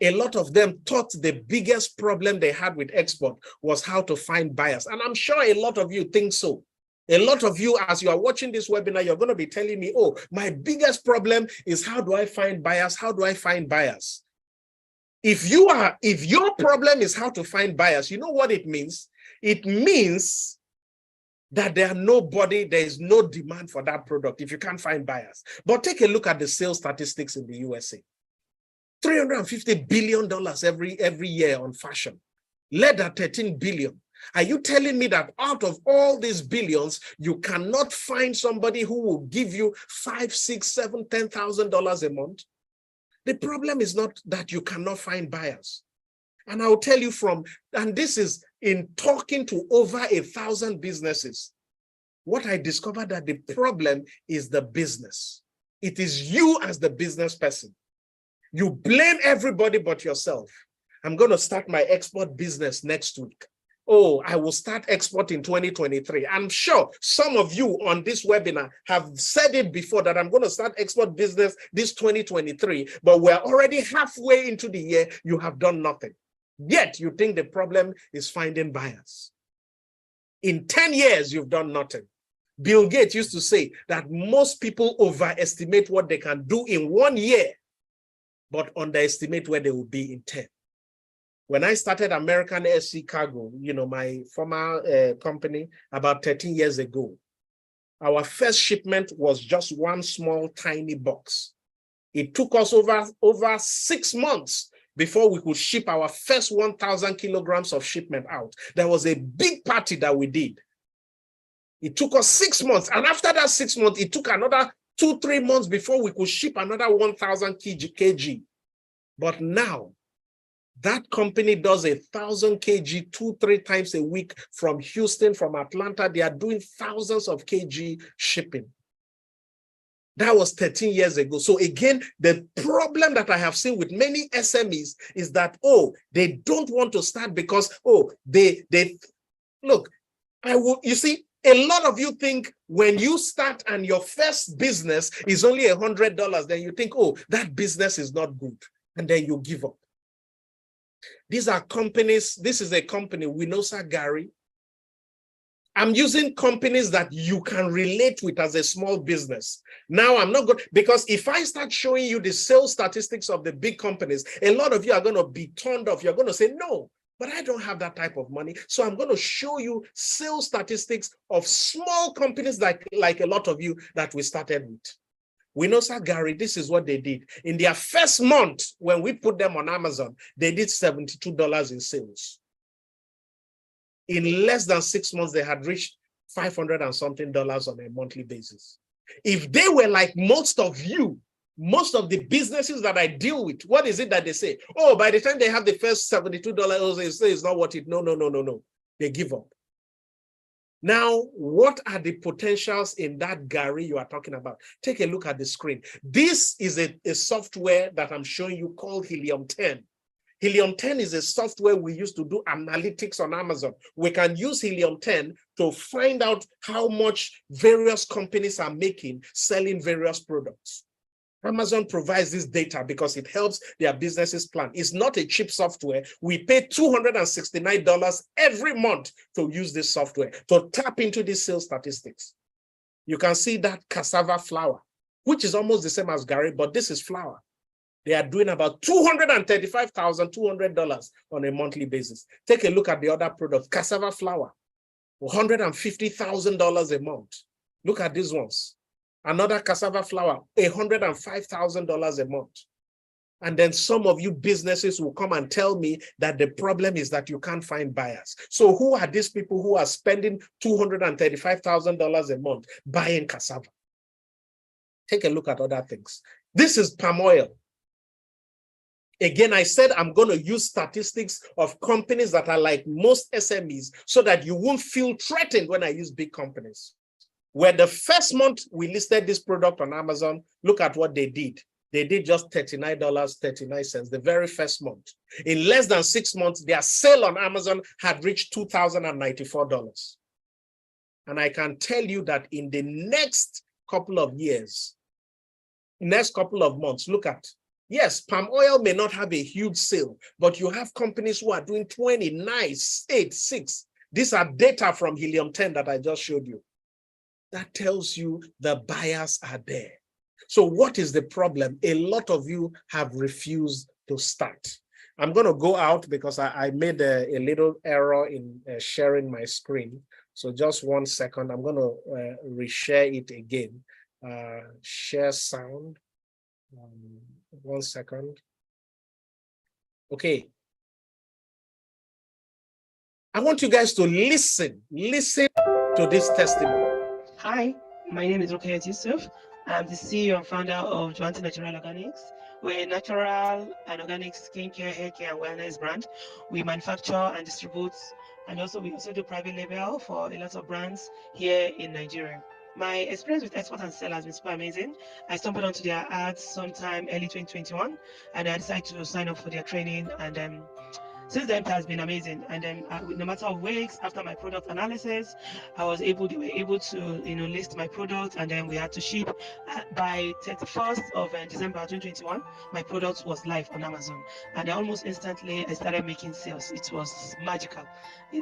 Speaker 1: A lot of them thought the biggest problem they had with export was how to find buyers. And I'm sure a lot of you think so. A lot of you, as you are watching this webinar, you're going to be telling me, oh, my biggest problem is, how do I find buyers? How do I find buyers? If your problem is how to find buyers, you know what it means? It means that there is no demand for that product if you can't find buyers. But take a look at the sales statistics in the USA. $350 billion every year on fashion. Leather, $13 billion. Are you telling me that out of all these billions, you cannot find somebody who will give you $5,000, $6,000, $7,000, $10,000 a month? The problem is not that you cannot find buyers. And I'll tell you and this is in talking to over 1,000 businesses, what I discovered, that the problem is the business. It is you as the business person. You blame everybody but yourself. I'm going to start my export business next week. Oh, I will start export in 2023. I'm sure some of you on this webinar have said it before, that I'm going to start export business this 2023, but we're already halfway into the year. You have done nothing. Yet you think the problem is finding buyers. In 10 years, you've done nothing. Bill Gates used to say that most people overestimate what they can do in 1 year, but underestimate where they will be in 10. When I started American SC Cargo, you know, my former company, about 13 years ago, our first shipment was just one small, tiny box. It took us over 6 months before we could ship our first 1,000 kilograms of shipment out. There was a big party that we did. It took us 6 months. And after that 6 months, it took another 2-3 months before we could ship another 1,000 kg. But now, that company does 1,000 kg 2-3 times a week from Houston, from Atlanta. They are doing thousands of kg shipping. That was 13 years ago. So again, the problem that I have seen with many SMEs is that, they don't want to start because, look, you see, a lot of you think when you start and your first business is only $100, then you think, that business is not good. And then you give up. These are companies. This is a company, Winosa Gari. I'm using companies that you can relate with as a small business. Now, I'm not good because if I start showing you the sales statistics of the big companies, a lot of you are going to be turned off. You're going to say, no, but I don't have that type of money. So I'm going to show you sales statistics of small companies like a lot of you that we started with. Winosa Gari, this is what they did. In their first month, when we put them on Amazon, they did $72 in sales. In less than 6 months, they had reached $500 and something on a monthly basis. If they were like most of you, most of the businesses that I deal with, what is it that they say? By the time they have the first $72, they say it's not worth it. No. They give up. Now, what are the potentials in that Gari you are talking about? Take a look at the screen. This is a software that I'm showing you called Helium 10. Helium 10 is a software we use to do analytics on Amazon. We can use Helium 10 to find out how much various companies are making selling various products. Amazon provides this data because it helps their businesses plan. It's not a cheap software. We pay $269 every month to use this software, to tap into these sales statistics. You can see that cassava flour, which is almost the same as Gari, but this is flour. They are doing about $235,200 on a monthly basis. Take a look at the other product, cassava flour, $150,000 a month. Look at these ones. Another cassava flour, $105,000 a month. And then some of you businesses will come and tell me that the problem is that you can't find buyers. So who are these people who are spending $235,000 a month buying cassava? Take a look at other things. This is palm oil. Again, I said I'm going to use statistics of companies that are like most SMEs so that you won't feel threatened when I use big companies. Where the first month we listed this product on Amazon, look at what they did. They did just $39.39 the very first month. In less than 6 months, their sale on Amazon had reached $2,094. And I can tell you that in the next couple of years, next couple of months, look at, yes, palm oil may not have a huge sale, but you have companies who are doing 20, 9, 8, 6. These are data from Helium 10 that I just showed you. That tells you the buyers are there. So what is the problem? A lot of you have refused to start. I'm going to go out because I made a little error in sharing my screen. So just 1 second. I'm going to reshare it again. Share sound. 1 second. Okay. I want you guys to listen to this testimony.
Speaker 2: Hi, my name is Rukayat Yusuf. I'm the CEO and founder of Joanti Natural Organics. We're a natural and organic skincare, hair care, and wellness brand. We manufacture and distribute, and we also do private label for a lot of brands here in Nigeria. My experience with Export and Sell has been super amazing. I stumbled onto their ads sometime early 2021, and I decided to sign up for their training, and since then, it has been amazing. And then, no matter of weeks after my product analysis, they were able to, list my product, and then we had to ship. By 31st of December 2021, my product was live on Amazon, and almost instantly I started making sales. It was magical.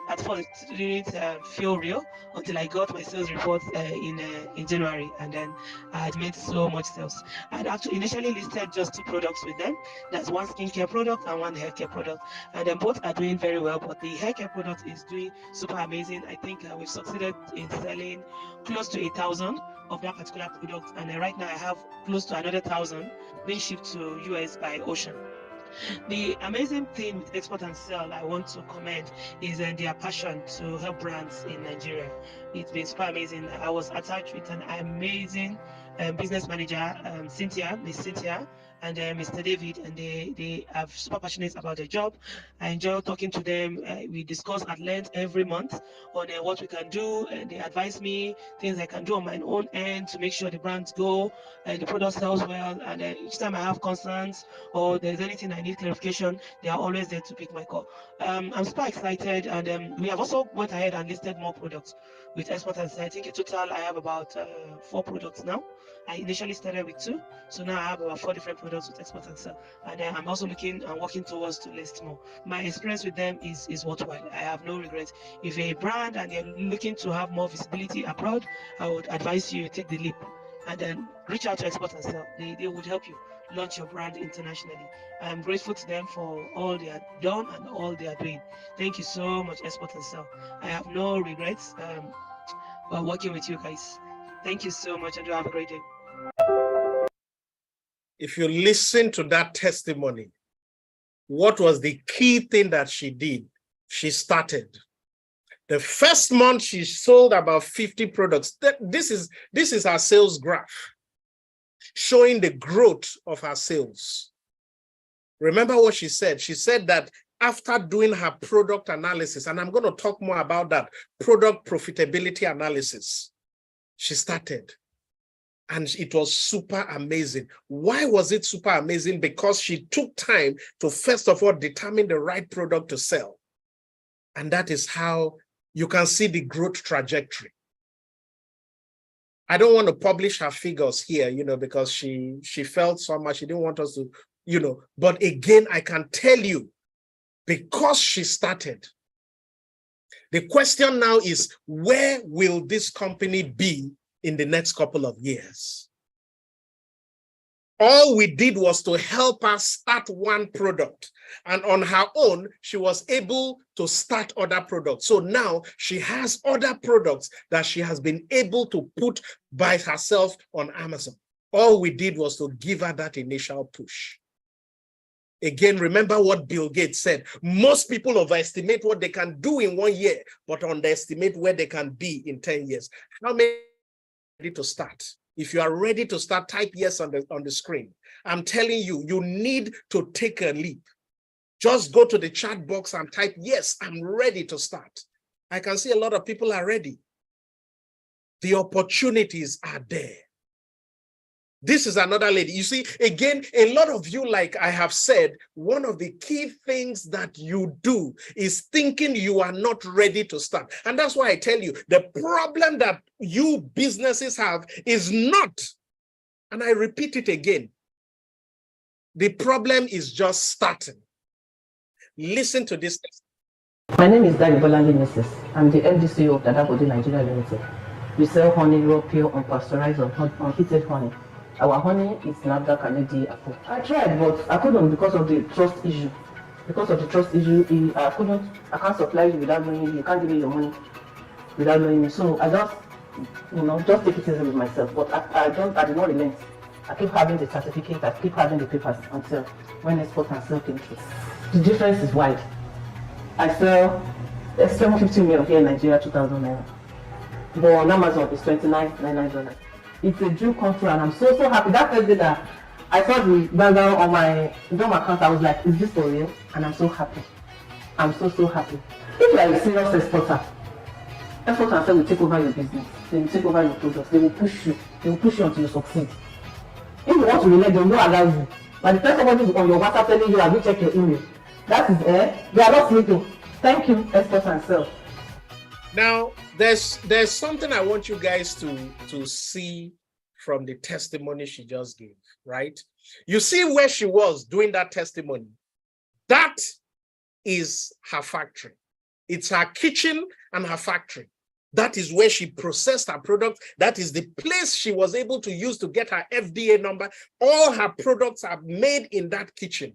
Speaker 2: At first, it didn't feel real until I got my sales report in January, and then I had made so much sales. I had actually initially listed just 2 products with them. That's one skincare product and one haircare product, and both are doing very well, but the hair care product is doing super amazing. I think we've succeeded in selling close to 1,000 of that particular product, and right now I have close to another 1,000 being shipped to US by ocean. The amazing thing with Export and Sell I want to commend is their passion to help brands in Nigeria. It's been super amazing. I was attached with an amazing business manager, Miss Cynthia, and Mr. David, and they are super passionate about their job. I enjoy talking to them. We discuss at length every month on what we can do, and they advise me things I can do on my own end to make sure the brands go and the product sells well. And each time I have concerns or there's anything I need clarification, they are always there to pick my call. I'm super excited, and we have also went ahead and listed more products with Export and Sell. I think in total I have about 4 products now. I initially started with 2, so now I have about 4 different products with Export and Sell, and I'm also looking and working towards to list more. My experience with them is worthwhile. I have no regrets. If you're a brand and you're looking to have more visibility abroad, I would advise you take the leap and then reach out to Export and Sell. They would help you launch your brand internationally. I'm grateful to them for all they have done and all they are doing. Thank you so much, Export and Sell. I have no regrets while working with you guys. Thank you so much, and do have a great day.
Speaker 1: If you listen to that testimony, what was the key thing that she did? She started. The first month she sold about 50 products. This is her sales graph showing the growth of her sales. Remember what she said? She said that after doing her product analysis, and I'm going to talk more about that, product profitability analysis, she started. And it was super amazing. Why was it super amazing? Because she took time to, first of all, determine the right product to sell. And that is how you can see the growth trajectory. I don't want to publish her figures here, because she felt so much. She didn't want us to, but again, I can tell you, because she started, the question now is, where will this company be in the next couple of years? All we did was to help her start one product, and on her own, she was able to start other products. So now she has other products that she has been able to put by herself on Amazon. All we did was to give her that initial push. Again, remember what Bill Gates said. Most people overestimate what they can do in 1 year, but underestimate where they can be in 10 years. How many are ready to start? If you are ready to start, type yes on the screen. I'm telling you, you need to take a leap. Just go to the chat box and type, yes, I'm ready to start. I can see a lot of people are ready. The opportunities are there. This is another lady. You see, again, a lot of you, like I have said, one of the key things that you do is thinking you are not ready to start. And that's why I tell you, the problem that you businesses have is not, and I repeat it again, the problem is just starting. Listen to this.
Speaker 3: My name is Dagi Bolangi Mrs. I'm the MD/CEO of Dada Body Nigeria Limited. We sell honey, raw, pure, unpasteurized, unheated honey. Our honey is NAFDAC and FDA approved. I tried, but I couldn't because of the trust issue. Because of the trust issue, I can't supply you without knowing you. You can't give me your money without knowing me. So I just, just take it easy with myself. But I did not relent. I keep having the certificate, I keep having the papers until when Export and Sell came through. The difference is wide. I sell 750 mil here in Nigeria, 2,000 naira. But on Amazon, it's $29.99. It's a dream come true, and I'm so happy. That first day that I saw the banner on my Dom account, I was like, is this for real? And I'm so happy. I'm so happy. If you are a serious exporter, Export and Sell will take over your business. They will take over your products. They will push you. They will push you until you succeed. If you want to relent, they will not allow you. But the first somebody is on your WhatsApp telling you, have you checked your email? That is they are not sleeping. Thank you, Export and Sell.
Speaker 1: Now, there's something I want you guys to see from the testimony she just gave, right? You see where she was doing that testimony. That is her factory. It's her kitchen and her factory. That is where she processed her product. That is the place she was able to use to get her FDA number. All her products are made in that kitchen.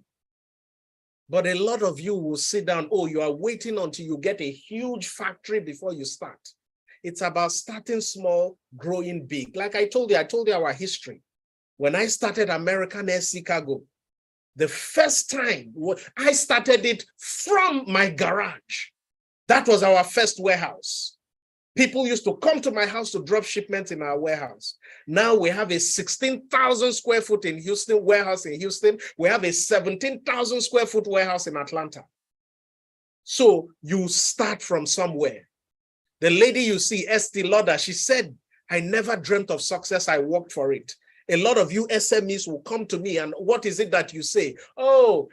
Speaker 1: But a lot of you will sit down, oh, you are waiting until you get a huge factory before you start. It's about starting small, growing big. Like I told you our history. When I started American Air Cargo, the first time I started it from my garage. That was our first warehouse. People used to come to my house to drop shipments in our warehouse. Now we have a 16,000 square foot in Houston warehouse in Houston. We have a 17,000 square foot warehouse in Atlanta. So you start from somewhere. The lady you see, Estee Lauder, she said, I never dreamt of success. I worked for it. A lot of you SMEs will come to me, and what is it that you say? Oh,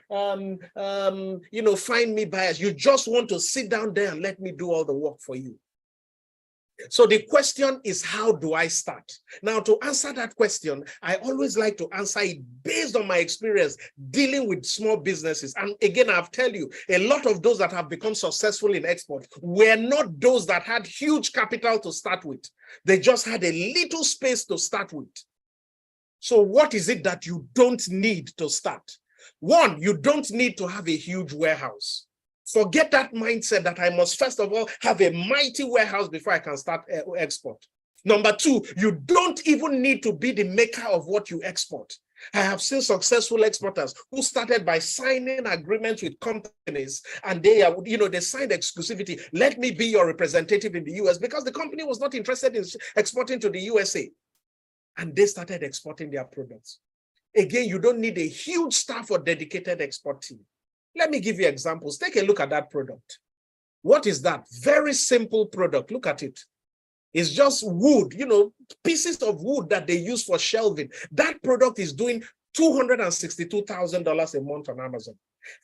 Speaker 1: find me buyers. You just want to sit down there and let me do all the work for you. So the question is, how do I start? Now, to answer that question, I always like to answer it based on my experience dealing with small businesses. And again, I'll tell you, a lot of those that have become successful in export were not those that had huge capital to start with. They just had a little space to start with. So what is it that you don't need to start? One, you don't need to have a huge warehouse. Forget that mindset that I must first of all have a mighty warehouse before I can start export. Number two, you don't even need to be the maker of what you export. I have seen successful exporters who started by signing agreements with companies, and they signed exclusivity. Let me be your representative in the US, because the company was not interested in exporting to the USA. And they started exporting their products. Again, you don't need a huge staff or dedicated export team. Let me give you examples. Take a look at that product. What is that? Very simple product. Look at it. It's just wood, pieces of wood that they use for shelving. That product is doing $262,000 a month on Amazon.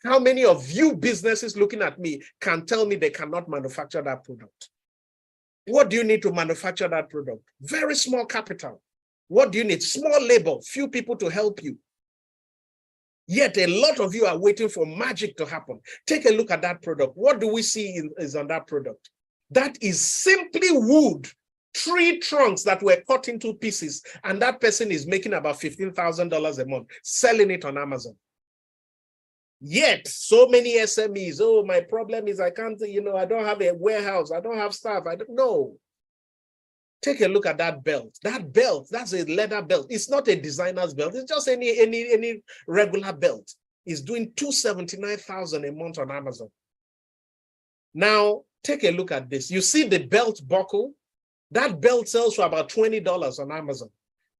Speaker 1: How many of you businesses looking at me can tell me they cannot manufacture that product? What do you need to manufacture that product? Very small capital. What do you need? Small labor, few people to help you. Yet a lot of you are waiting for magic to happen. Take a look at that product. What do we see is on that product? That is simply wood, tree trunks that were cut into pieces, and that person is making about $15,000 a month, selling it on Amazon. Yet, so many SMEs, oh, my problem is I can't, I don't have a warehouse, I don't have staff, I don't know. Take a look at that belt. That belt, that's a leather belt. It's not a designer's belt. It's just any regular belt. It's doing $279,000 a month on Amazon. Now, take a look at this. You see the belt buckle? That belt sells for about $20 on Amazon.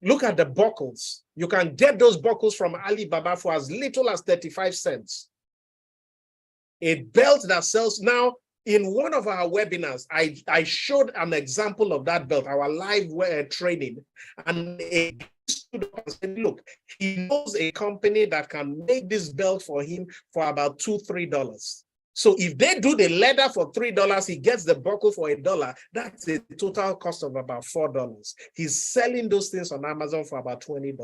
Speaker 1: Look at the buckles. You can get those buckles from Alibaba for as little as 35 cents. A belt that sells now. In one of our webinars, I showed an example of that belt, our live training, and a stood up and said, look, he knows a company that can make this belt for him for about $2-3. So if they do the leather for $3, he gets the buckle for $1. That's a total cost of about $4. He's selling those things on Amazon for about $20.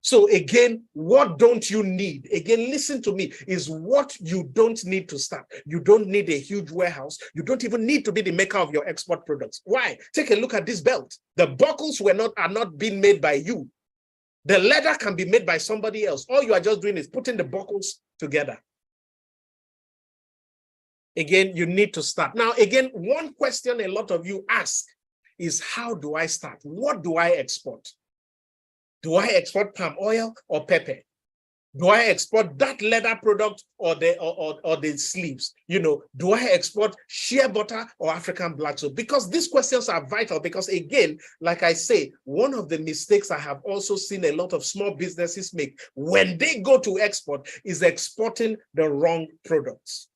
Speaker 1: So again, what don't you need? Again, listen to me, is what you don't need to start. You don't need a huge warehouse. You don't even need to be the maker of your export products. Why? Take a look at this belt. The buckles are not being made by you. The leather can be made by somebody else. All you are just doing is putting the buckles together. Again, you need to start. Now, again, one question a lot of you ask is, how do I start? What do I export? Do I export palm oil or pepper? Do I export that leather product or the sleeves? Do I export shea butter or African black soap? Because these questions are vital, because again, like I say, one of the mistakes I have also seen a lot of small businesses make when they go to export is exporting the wrong products.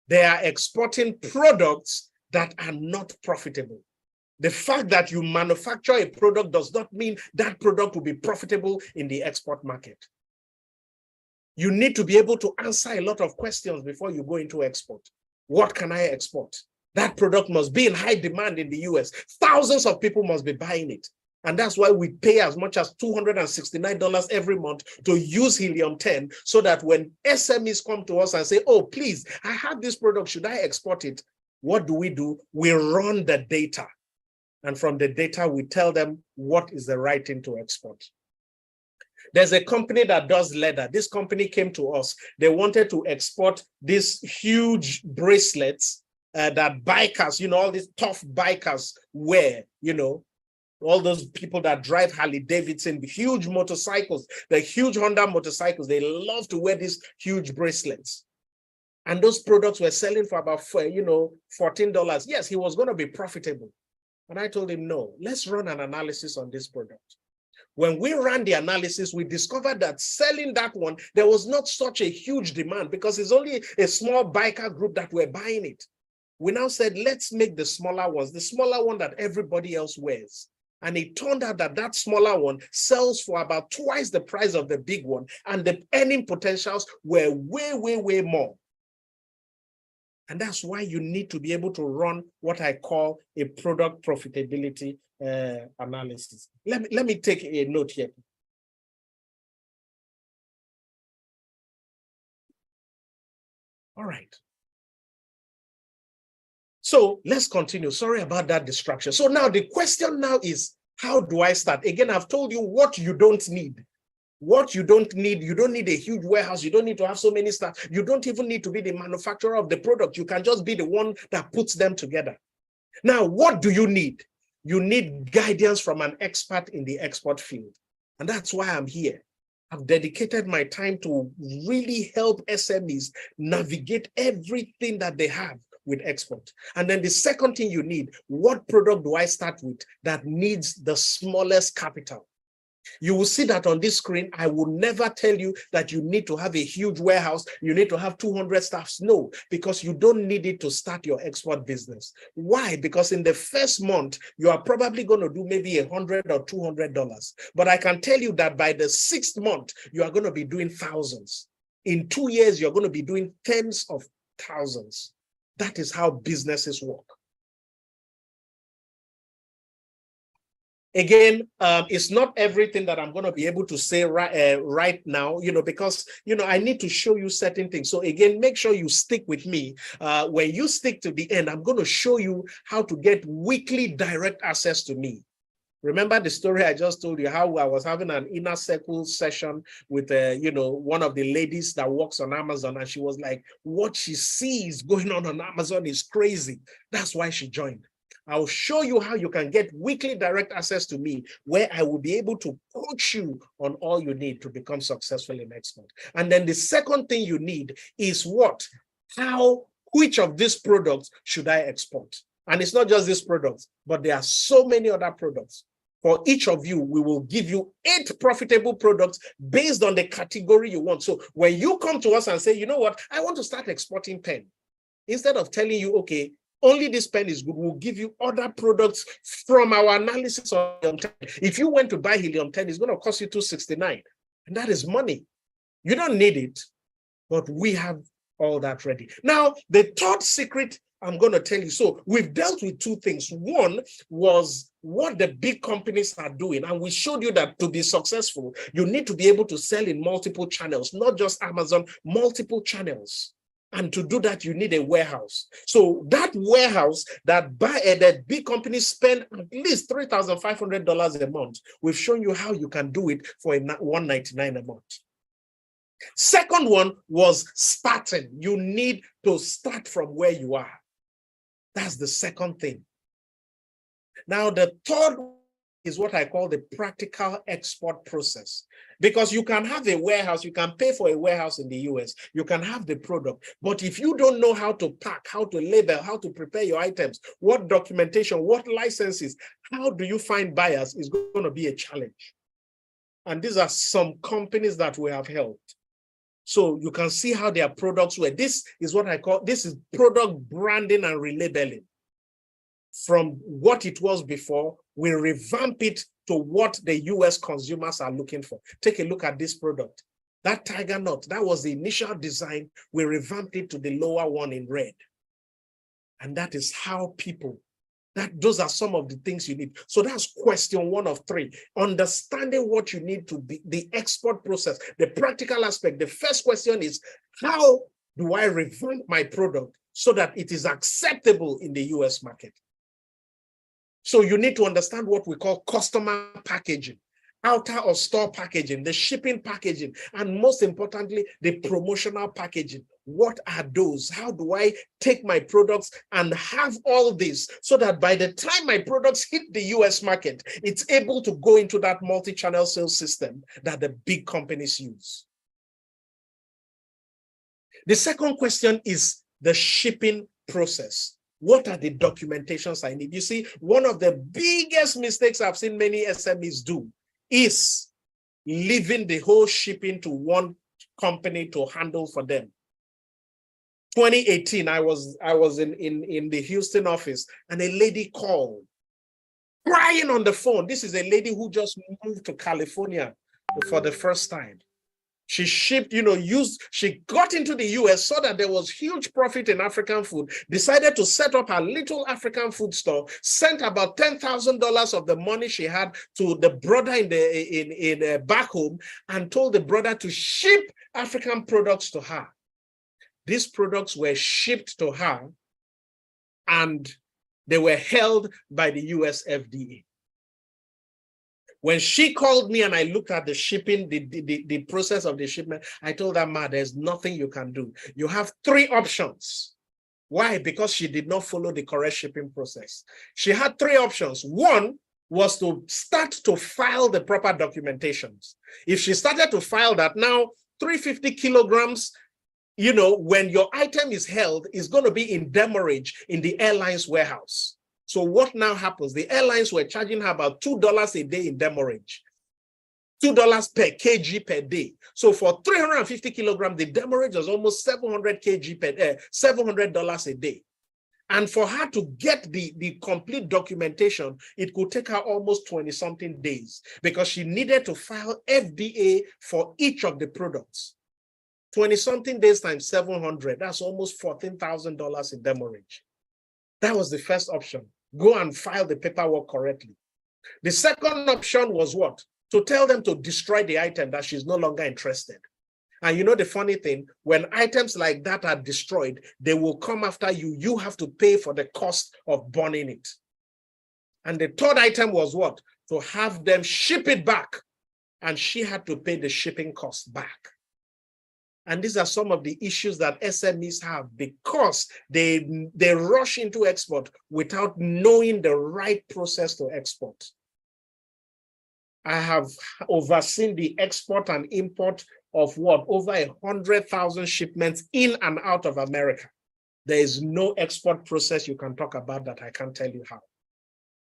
Speaker 1: They are exporting products that are not profitable. The fact that you manufacture a product does not mean that product will be profitable in the export market. You need to be able to answer a lot of questions before you go into export. What can I export? That product must be in high demand in the US. Thousands of people must be buying it. And that's why we pay as much as $269 every month to use Helium-10, so that when SMEs come to us and say, oh, please, I have this product, should I export it? What do? We run the data. And from the data, we tell them what is the right thing to export. There's a company that does leather. This company came to us. They wanted to export these huge bracelets that bikers, you know, all these tough bikers wear, you know, all those people that drive Harley Davidson, huge motorcycles, the huge Honda motorcycles, they love to wear these huge bracelets. And those products were selling for about, $14. Yes, he was going to be profitable. And I told him, no, let's run an analysis on this product. When we ran the analysis, we discovered that selling that one, there was not such a huge demand because it's only a small biker group that were buying it. We now said, let's make the smaller ones, the smaller one that everybody else wears. And it turned out that that smaller one sells for about twice the price of the big one. And the earning potentials were way, way, way more. And that's why you need to be able to run what I call a product profitability analysis. Let me take a note here. All right. So let's continue. Sorry about that distraction. So now the question now is, how do I start? Again, I've told you what you don't need. What you don't need a huge warehouse. You don't need to have so many staff. You don't even need to be the manufacturer of the product. You can just be the one that puts them together. Now, what do you need? You need guidance from an expert in the export field. And that's why I'm here. I've dedicated my time to really help SMEs navigate everything that they have with export. And then the second thing you need, what product do I start with that needs the smallest capital? You will see that on this screen. I will never tell you that you need to have a huge warehouse. You need to have 200 staffs. No, because you don't need it to start your export business. Why? Because in the first month, you are probably going to do maybe $100 or $200. But I can tell you that by the 6th month, you are going to be doing thousands. In 2 years, you're going to be doing tens of thousands. That is how businesses work. Again, it's not everything that I'm going to be able to say right now, because, I need to show you certain things. So again, make sure you stick with me. When you stick to the end, I'm going to show you how to get weekly direct access to me. Remember the story I just told you, how I was having an inner circle session with, one of the ladies that works on Amazon, and she was like, what she sees going on Amazon is crazy. That's why she joined. I'll show you how you can get weekly direct access to me, where I will be able to coach you on all you need to become successful in export. And then the second thing you need is what? Which of these products should I export? And it's not just these products, but there are so many other products. For each of you, we will give you 8 profitable products based on the category you want. So when you come to us and say, you know what, I want to start exporting pen, instead of telling you, okay, only this pen is good, we'll give you other products from our analysis of Helium 10. If you went to buy Helium 10, it's going to cost you $269. And that is money. You don't need it, but we have all that ready. Now, the third secret I'm going to tell you. So we've dealt with 2 things. One was what the big companies are doing. And we showed you that to be successful, you need to be able to sell in multiple channels, not just Amazon, multiple channels. And to do that, you need a warehouse. So that warehouse that big companies spend at least $3,500 a month. We've shown you how you can do it for $199 a month. Second one was starting. You need to start from where you are. That's the second thing. Now, the third is what I call the practical export process. Because you can have a warehouse, you can pay for a warehouse in the US, you can have the product, but if you don't know how to pack, how to label, how to prepare your items, what documentation, what licenses, how do you find buyers is going to be a challenge. And these are some companies that we have helped. So you can see how their products were. This is what I call, this is product branding and relabeling. From what it was before, we revamp it to what the US consumers are looking for. Take a look at this product. That tiger knot, that was the initial design. We revamped it to the lower one in red. And that is how people, those are some of the things you need. So that's question 1 of 3. Understanding what you need to be the export process, the practical aspect. The first question is, how do I revamp my product so that it is acceptable in the US market? So you need to understand what we call customer packaging. outer or store packaging, the shipping packaging, and most importantly, the promotional packaging. What are those? How do I take my products and have all this so that by the time my products hit the US market, it's able to go into that multi-channel sales system that the big companies use? The second question is the shipping process. What are the documentations I need? You see, one of the biggest mistakes I've seen many SMEs do is leaving the whole shipping to one company to handle for them. 2018, I was in the Houston office, and a lady called, crying on the phone. This is a lady who just moved to California for the first time. She shipped, she got into the US, saw that there was huge profit in African food, decided to set up her little African food store, sent about $10,000 of the money she had to the brother in back home, and told the brother to ship African products to her. These products were shipped to her, and they were held by the US FDA. When she called me and I looked at the shipping, the process of the shipment, I told her, Ma, there's nothing you can do. You have 3 options. Why? Because she did not follow the correct shipping process. She had 3 options. One was to start to file the proper documentations. If she started to file that, now 350 kilograms, when your item is held, is going to be in demurrage in the airline's warehouse. So what now happens? The airlines were charging her about $2 a day in demurrage, $2 per kg per day. So for 350 kilograms, the demurrage was almost $700 a day. And for her to get the complete documentation, it could take her almost 20-something days because she needed to file FDA for each of the products. 20-something days times 700, that's almost $14,000 in demurrage. That was the first option. Go and file the paperwork correctly. The second option was what? To tell them to destroy the item, that she's no longer interested. And the funny thing, when items like that are destroyed, they will come after you. You have to pay for the cost of burning it. And the third item was what? To have them ship it back. And she had to pay the shipping cost back. And these are some of the issues that SMEs have because they rush into export without knowing the right process to export. I have overseen the export and import of what? Over 100,000 shipments in and out of America. There is no export process you can talk about that I can't tell you how.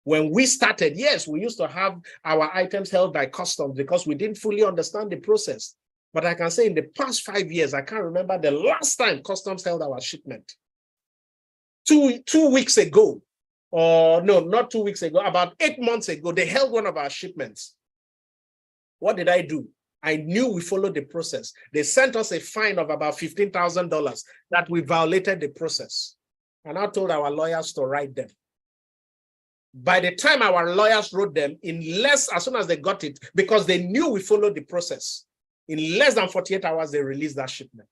Speaker 1: When we started, yes, we used to have our items held by customs because we didn't fully understand the process. But I can say in the past 5 years, I can't remember the last time customs held our shipment. Two weeks ago, or no, not 2 weeks ago, about 8 months ago, they held one of our shipments. What did I do? I knew we followed the process. They sent us a fine of about $15,000 that we violated the process. And I told our lawyers to write them. By the time our lawyers wrote them, as soon as they got it, because they knew we followed the process, in less than 48 hours, they released that shipment.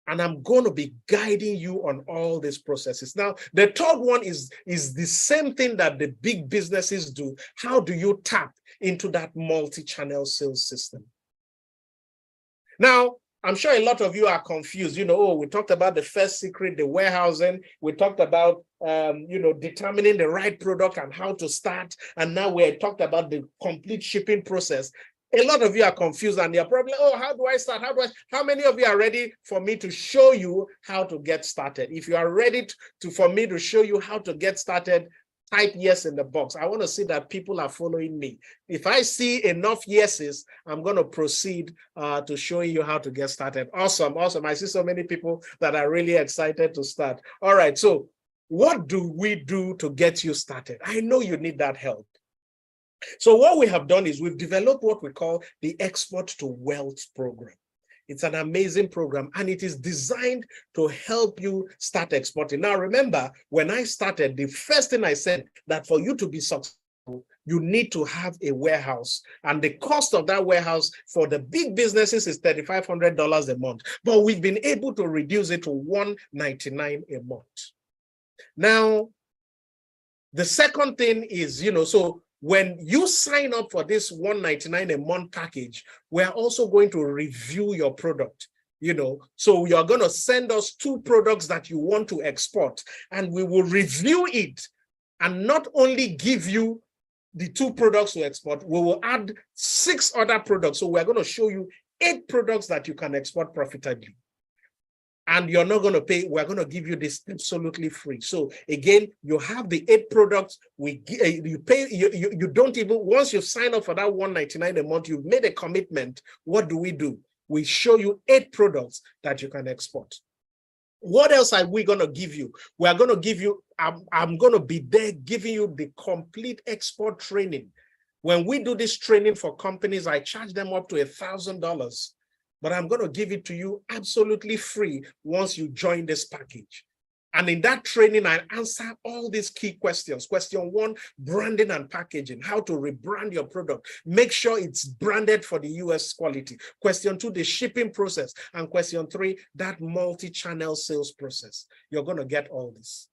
Speaker 1: And I'm going to be guiding you on all these processes. Now, the third one is the same thing that the big businesses do. How do you tap into that multi-channel sales system? Now, I'm sure a lot of you are confused. We talked about the first secret, the warehousing. We talked about, determining the right product and how to start. And now we talked about the complete shipping process. A lot of you are confused and you're probably, how do I start? How many of you are ready for me to show you how to get started? If you are ready for me to show you how to get started, type yes in the box. I want to see that people are following me. If I see enough yeses, I'm going to proceed to showing you how to get started. Awesome. I see so many people that are really excited to start. All right. So what do we do to get you started? I know you need that help. So what we have done is we've developed what we call the Export to Wealth program. It's an amazing program, and it is designed to help you start exporting. Now, remember, when I started, the first thing I said that for you to be successful, you need to have a warehouse. And the cost of that warehouse for the big businesses is $3,500 a month. But we've been able to reduce it to $199 a month. Now, the second thing is, so when you sign up for this $199 a month package, we're also going to review your product. So you're going to send us 2 products that you want to export, and we will review it and not only give you the 2 products to export, we will add 6 other products. So we're going to show you 8 products that you can export profitably. And you're not going to pay. We're going to give you this absolutely free. So again, you have the 8 products. You pay. You don't even, once you sign up for that $199 a month, you've made a commitment. What do? We show you 8 products that you can export. What else are we going to give you? We are going to give you, I'm going to be there giving you the complete export training. When we do this training for companies, I charge them up to $1,000, but I'm going to give it to you absolutely free once you join this package. And in that training, I answer all these key questions. Question 1, branding and packaging, how to rebrand your product. Make sure it's branded for the US quality. Question 2, the shipping process. And question 3, that multi-channel sales process. You're going to get all this.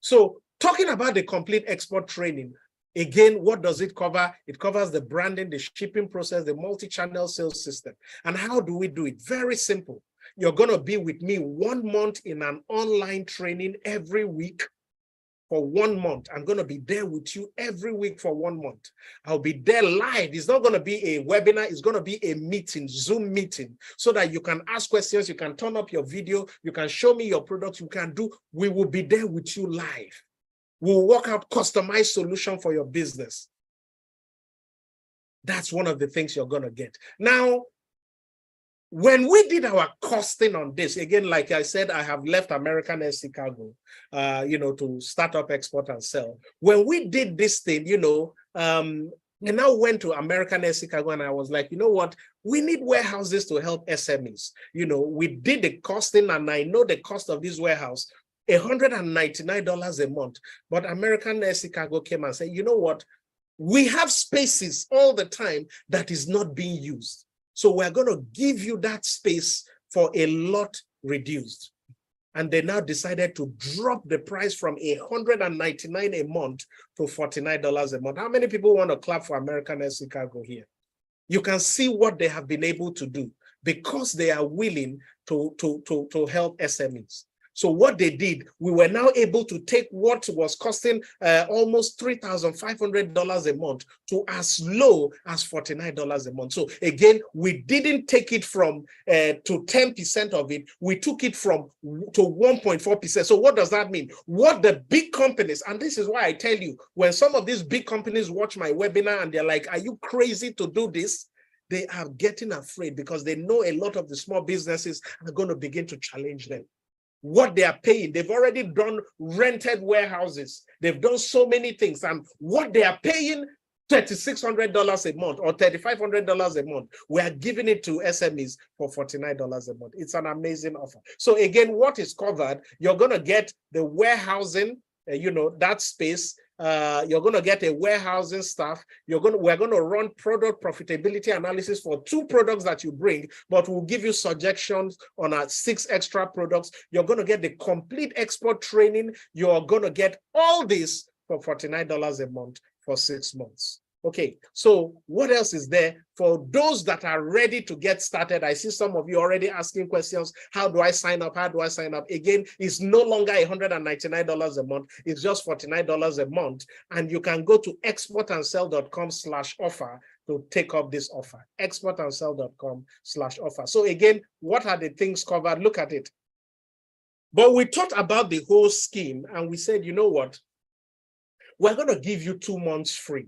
Speaker 1: So talking about the complete export training, again, what does it cover? It covers the branding, the shipping process, the multi-channel sales system. And how do we do it? Very simple. You're going to be with me 1 month in an online training every week for 1 month. I'm going to be there with you every week for 1 month. I'll be there live. It's not going to be a webinar. It's going to be a meeting, Zoom meeting, so that you can ask questions. You can turn up your video. You can show me your products. We will be there with you live. We'll work out customized solution for your business. That's one of the things you're going to get. Now, when we did our costing on this, again, like I said, I have left American Air Chicago, to start up, export, and sell. When we did this thing, I now went to American Air Chicago and I was like, you know what? We need warehouses to help SMEs. We did the costing, and I know the cost of this warehouse, $199 a month. But American Air Chicago came and said, you know what? We have spaces all the time that is not being used. So we're going to give you that space for a lot reduced. And they now decided to drop the price from $199 a month to $49 a month. How many people want to clap for American Air Chicago here? You can see what they have been able to do because they are willing to help SMEs. So what they did, we were now able to take what was costing almost $3,500 a month to as low as $49 a month. So again, we didn't take it from to 10% of it. We took it from to 1.4%. So what does that mean? What the big companies, and this is why I tell you, when some of these big companies watch my webinar and they're like, are you crazy to do this? They are getting afraid because they know a lot of the small businesses are going to begin to challenge them. What they are paying, they've already done rented warehouses. They've done so many things. And what they are paying, $3,600 a month or $3,500 a month, we are giving it to SMEs for $49 a month. It's an amazing offer. So again, what is covered, you're going to get the warehousing, that space. You're going to get a warehousing staff. We're going to run product profitability analysis for 2 products that you bring, but we'll give you suggestions on our 6 extra products. You're going to get the complete export training. You're going to get all this for $49 a month for 6 months. Okay, so what else is there for those that are ready to get started? I see some of you already asking questions. How do I sign up? How do I sign up? Again, it's no longer $199 a month. It's just $49 a month. And you can go to exportandsell.com/offer to take up this offer. exportandsell.com/offer. So again, what are the things covered? Look at it. But we talked about the whole scheme and we said, you know what? We're going to give you 2 months free.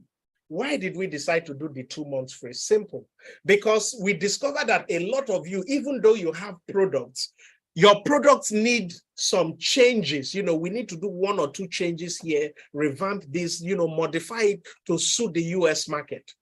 Speaker 1: Why did we decide to do the 2 months free? Simple. Because we discovered that a lot of you, even though you have products, your products need some changes. We need to do 1 or 2 changes here, revamp this, modify it to suit the US market.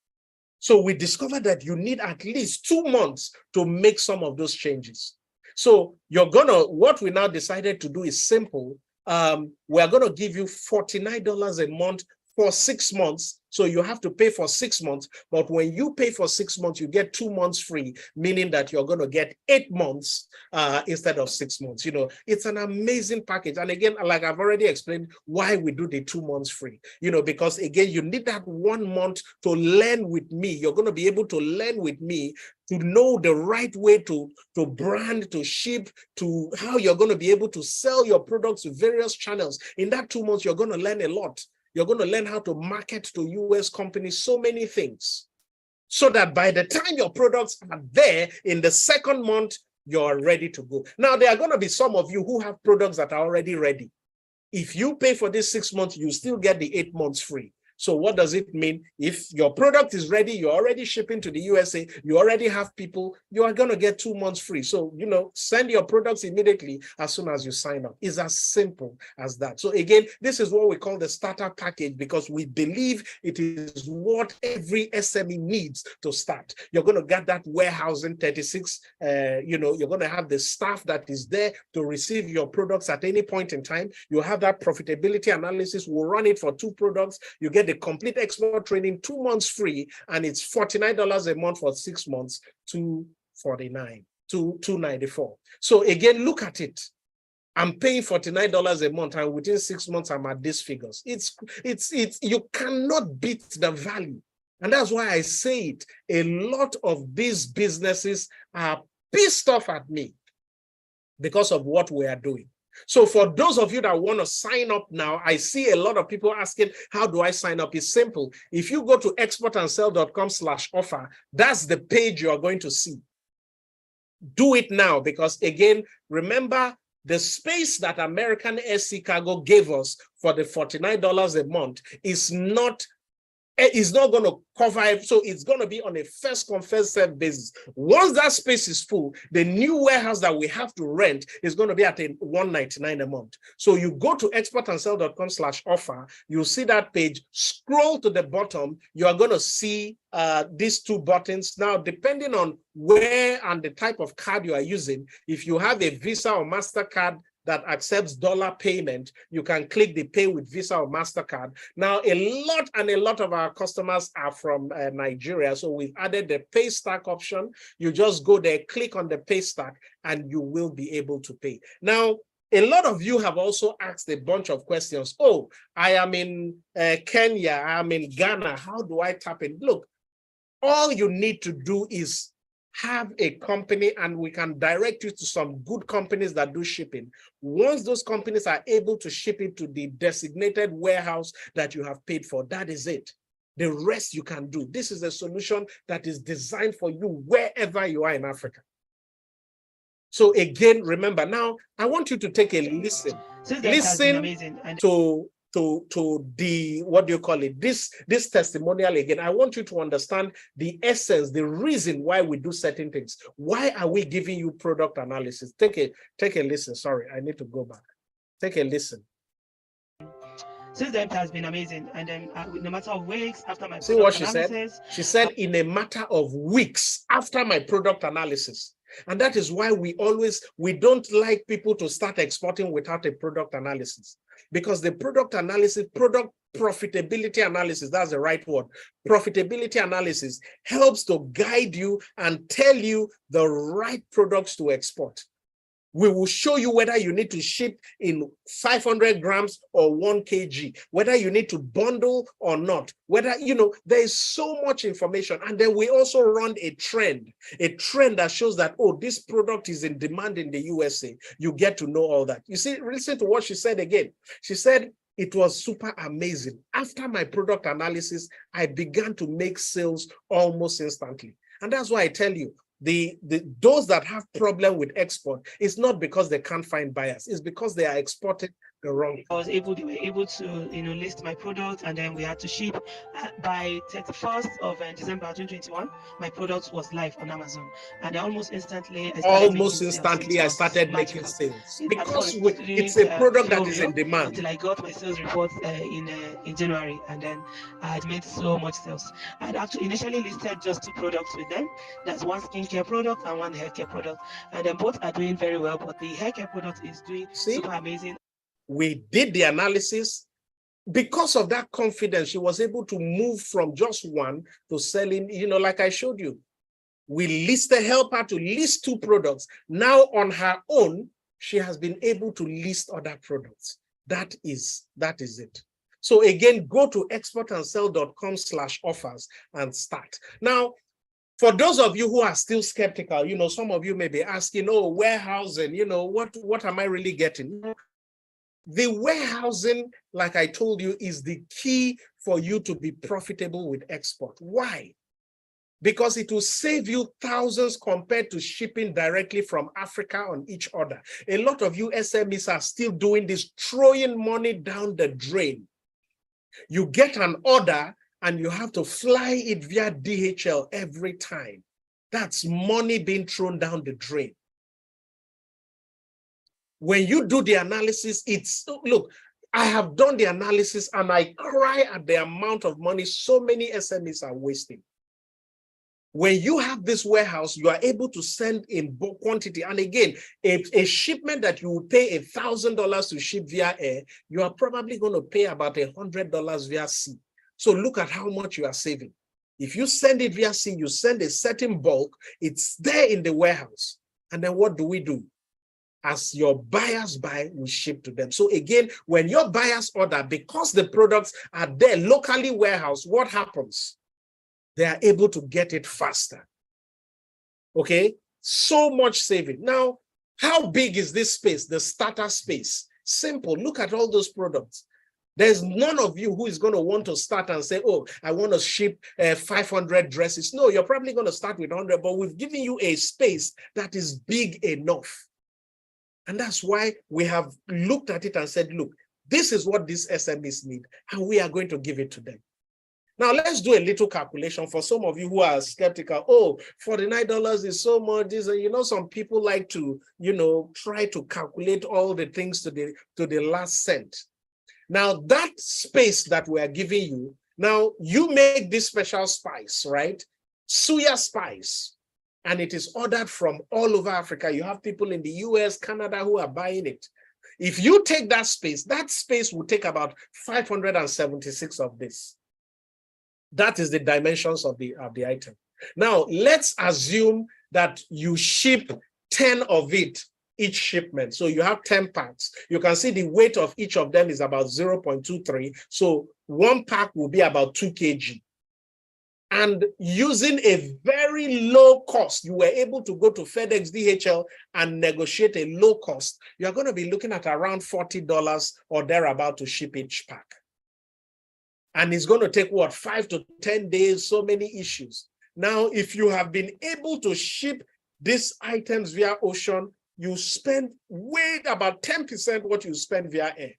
Speaker 1: So we discovered that you need at least 2 months to make some of those changes. So what we now decided to do is simple. We're going to give you $49 a month for 6 months So you have to pay for 6 months. But when you pay for 6 months, you get 2 months free, meaning that you're going to get 8 months instead of 6 months. You know, it's an amazing package. And again, like I've already explained why we do the 2 months free, you know, because again, you need that 1 month to learn with me. You're going to be able to learn with me to know the right way to brand, to ship, to how you're going to be able to sell your products to various channels. In that 2 months, you're going to learn a lot. You're going to learn how to market to US companies, so many things, so that by the time your products are there in the second month, you're ready to go. Now, there are going to be some of you who have products that are already ready. If you pay for this 6 months, you still get the 8 months free. So what does it mean? If your product is ready, you're already shipping to the USA, you already have people, you are going to get 2 months free. So, you know, send your products immediately as soon as you sign up. It's as simple as that. So again, this is what we call the starter package, because we believe it is what every SME needs to start. You're going to get that warehousing 36, you know, you're going to have the staff that is there to receive your products at any point in time. You have that profitability analysis. We'll run it for 2 products. You get the complete export training, 2 months free, and it's $49 a month for 6 months, $249, $294. So again, look at it. I'm paying $49 a month, and within 6 months, I'm at these figures. It's you cannot beat the value. And that's why I say it. A lot of these businesses are pissed off at me because of what we are doing. So for those of you that want to sign up now, I see a lot of people asking, how do I sign up? It's simple. If you go to exportandsell.com/offer, that's the page you are going to see. Do it now, because again, remember the space that American SC Cargo gave us for the $49 a month is not going to cover it. So it's going to be on a first come, first served basis. Once that space is full, the new warehouse that we have to rent is going to be at $199 a month. So you go to exportandsell.com/offer, you'll see that page, scroll to the bottom, you are going to see these 2 buttons. Now, depending on where and the type of card you are using, if you have a Visa or MasterCard that accepts dollar payment, you can click the pay with Visa or MasterCard. Now, a lot of our customers are from Nigeria, so we've added the pay stack option. You just go there, click on the pay stack, and you will be able to pay. Now, a lot of you have also asked a bunch of questions. Oh, I am in Kenya, I'm in Ghana, how do I tap in? Look, all you need to do is have a company, and we can direct you to some good companies that do shipping. Once those companies are able to ship it to the designated warehouse that you have paid for, that is it. The rest you can do. This is a solution that is designed for you wherever you are in Africa. So again, remember, now I want you to take a listen. To the, what do you call it, this testimonial again. I want you to understand the essence, the reason why we do certain things. Why are we giving you product analysis? Take a listen. Sorry, I need to go back. Take a listen.
Speaker 2: Since then, it has been amazing. And then in a matter of weeks after my
Speaker 1: see what she said? She said in a matter of weeks after my product analysis. And that is why we don't like people to start exporting without a product analysis. Because the product analysis, product profitability analysis, that's the right word. Profitability analysis helps to guide you and tell you the right products to export. We will show you whether you need to ship in 500 grams or 1 kg, whether you need to bundle or not, whether, you know, there is so much information. And then we also run a trend that shows that, oh, this product is in demand in the USA. You get to know all that. You see, listen to what she said again. She said, it was super amazing. After my product analysis, I began to make sales almost instantly. And that's why I tell you, those that have problem with export, it's not because they can't find buyers, it's because they are exporting the wrong.
Speaker 2: They were able to, list my product, and then we had to ship. By 31st of December 2021, my product was live on Amazon, and almost instantly I started making sales
Speaker 1: because it's a product that is in demand.
Speaker 2: Until I got my sales report in January, and then I had made so much sales. I had actually initially listed just 2 products with them. That's 1 skincare product and 1 haircare product, and then both are doing very well. But the haircare product is doing super amazing.
Speaker 1: We did the analysis. because of that confidence, she was able to move from just one to selling, like I showed you. We help her to list 2 products. Now on her own, she has been able to list other products. That is it. So again, go to exportandsell.com/offers and start. Now, for those of you who are still skeptical, some of you may be asking, oh, warehousing, what am I really getting? The warehousing, like I told you, is the key for you to be profitable with export. Why? Because it will save you thousands compared to shipping directly from Africa on each order. A lot of you SMEs are still doing this, throwing money down the drain. You get an order and you have to fly it via DHL every time. That's money being thrown down the drain. When you do the analysis, look, I have done the analysis and I cry at the amount of money so many SMEs are wasting. When you have this warehouse, you are able to send in bulk quantity. And again, a shipment that you will pay $1,000 to ship via air, you are probably going to pay about $100 via sea. So look at how much you are saving. If you send it via sea, you send a certain bulk, it's there in the warehouse. And then what do? As your buyers buy, we ship to them. So again, when your buyers order, because the products are there locally warehoused, what happens? They are able to get it faster. Okay, so much saving. Now, how big is this space, the starter space? Simple. Look at all those products. There's none of you who is going to want to start and say, oh, I want to ship 500 dresses. No, you're probably going to start with 100, but we've given you a space that is big enough. And that's why we have looked at it and said, look, this is what these SMEs need, and we are going to give it to them. Now, let's do a little calculation for some of you who are skeptical. Oh, $49 is so much. Some people like to, try to calculate all the things to the last cent. Now, that space that we are giving you, now you make this special spice, right? Suya spice. And it is ordered from all over Africa. You have people in the US, Canada who are buying it. If you take that space will take about 576 of this. That is the dimensions of the item. Now, let's assume that you ship 10 of it each shipment. So you have 10 packs. You can see the weight of each of them is about 0.23. So one pack will be about 2 kg. And using a very low cost, you were able to go to FedEx, DHL, and negotiate a low cost. You're going to be looking at around $40 or thereabout to ship each pack. And it's going to take, 5 to 10 days, so many issues. Now, if you have been able to ship these items via ocean, you spend way about 10% what you spend via air.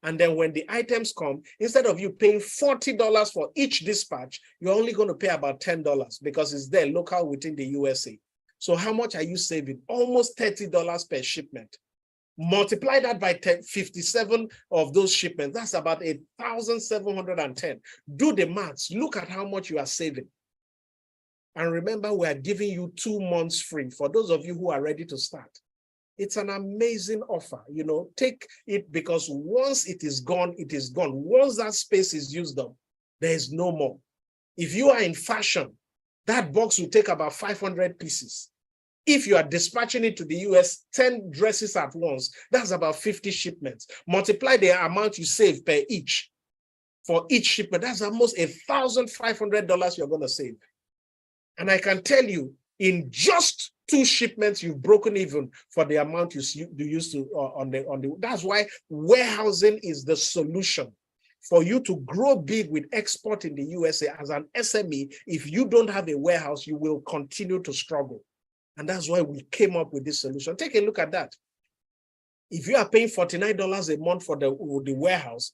Speaker 1: And then when the items come, instead of you paying $40 for each dispatch, you're only going to pay about $10 because it's there local within the USA. So how much are you saving? Almost $30 per shipment. Multiply that by 57 of those shipments. That's about 1,710. Do the maths. Look at how much you are saving. And remember, we are giving you 2 months free for those of you who are ready to start. It's an amazing offer. Take it, because once it is gone, it is gone. Once that space is used up, there is no more. If you are in fashion, that box will take about 500 pieces. If you are dispatching it to the US, 10 dresses at once, that's about 50 shipments. Multiply the amount you save per each. For each shipment, that's almost $1,500 you're going to save. And I can tell you, in just 2 shipments, you've broken even for the amount you used to on the. That's why warehousing is the solution for you to grow big with export in the USA as an SME. If you don't have a warehouse, you will continue to struggle. And that's why we came up with this solution. Take a look at that. If you are paying $49 a month for the warehouse,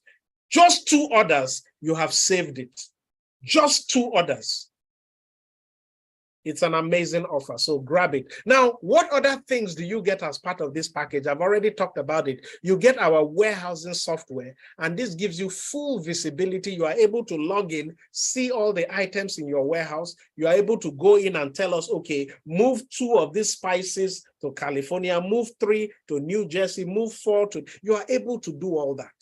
Speaker 1: just 2 orders, you have saved it. Just 2 orders. It's an amazing offer, so grab it. Now, what other things do you get as part of this package? I've already talked about it. You get our warehousing software, and this gives you full visibility. You are able to log in, see all the items in your warehouse. You are able to go in and tell us, okay, move 2 of these spices to California, move 3 to New Jersey, move 4 to, you are able to do all that.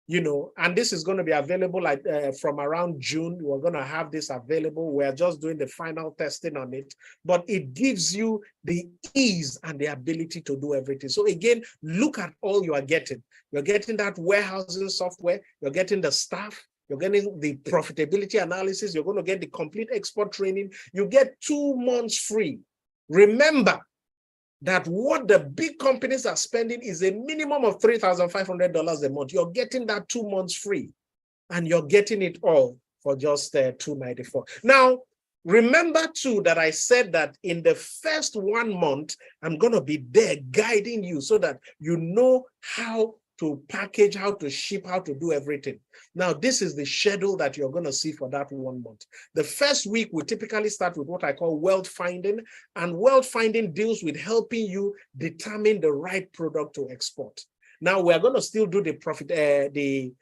Speaker 1: you know, and this is going to be available like from around June. We're going to have this available. We're just doing the final testing on it, but it gives you the ease and the ability to do everything. So again, look at all you are getting. You're getting that warehousing software, you're getting the staff, you're getting the profitability analysis, you're going to get the complete export training. You get 2 months free. Remember that what the big companies are spending is a minimum of $3,500 a month. You're getting that 2 months free, and you're getting it all for just $294. Now, remember too that I said that in the first 1 month, I'm going to be there guiding you so that you know how to package, how to ship, how to do everything. Now, this is the schedule that you're going to see for that 1 month. The first week, we typically start with what I call wealth finding, and wealth finding deals with helping you determine the right product to export. Now, we're going to still do the profitability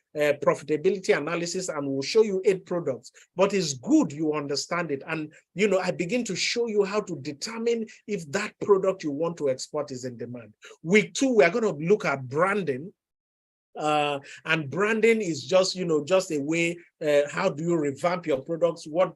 Speaker 1: analysis, and we'll show you 8 products, but it's good you understand it. And, you know, I begin to show you how to determine if that product you want to export is in demand. Week 2, we're going to look at branding. And branding is just, you know, just a way, how do you revamp your products? What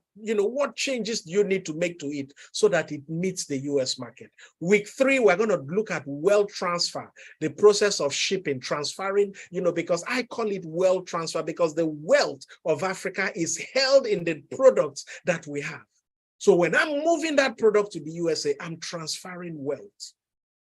Speaker 1: changes do you need to make to it so that it meets the US market? Week 3, we're going to look at wealth transfer, the process of shipping, transferring, you know, because I call it wealth transfer because the wealth of Africa is held in the products that we have. So when I'm moving that product to the USA, I'm transferring wealth.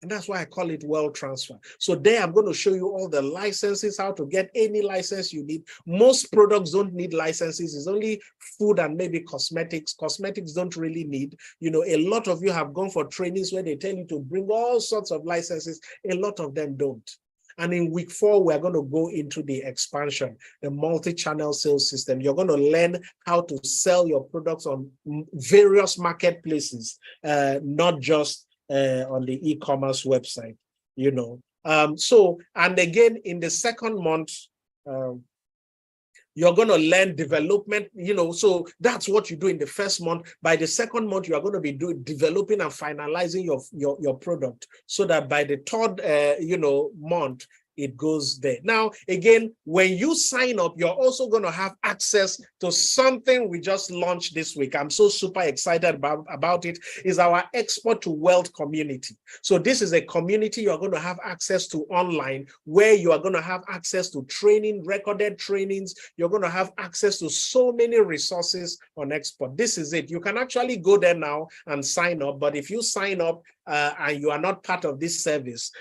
Speaker 1: And that's why I call it wealth transfer. So there I'm going to show you all the licenses, how to get any license you need. Most products don't need licenses. It's only food and maybe cosmetics. Cosmetics don't really need. You know, a lot of you have gone for trainings where they tell you to bring all sorts of licenses. A lot of them don't. And in week 4, we're going to go into the expansion, the multi-channel sales system. You're going to learn how to sell your products on various marketplaces, not just on the e-commerce website, you know. And again, in the second month, you're going to learn development, you know, so that's what you do in the first month. By the second month, you are going to be developing and finalizing your product so that by the third, month, it goes there. Now, again, when you sign up, you're also going to have access to something we just launched this week. I'm so super excited about it. Is our Export to Wealth community. So this is a community you're going to have access to online, where you are going to have access to training, recorded trainings. You're going to have access to so many resources on export. This is it. You can actually go there now and sign up. But if you sign up and you are not part of this service,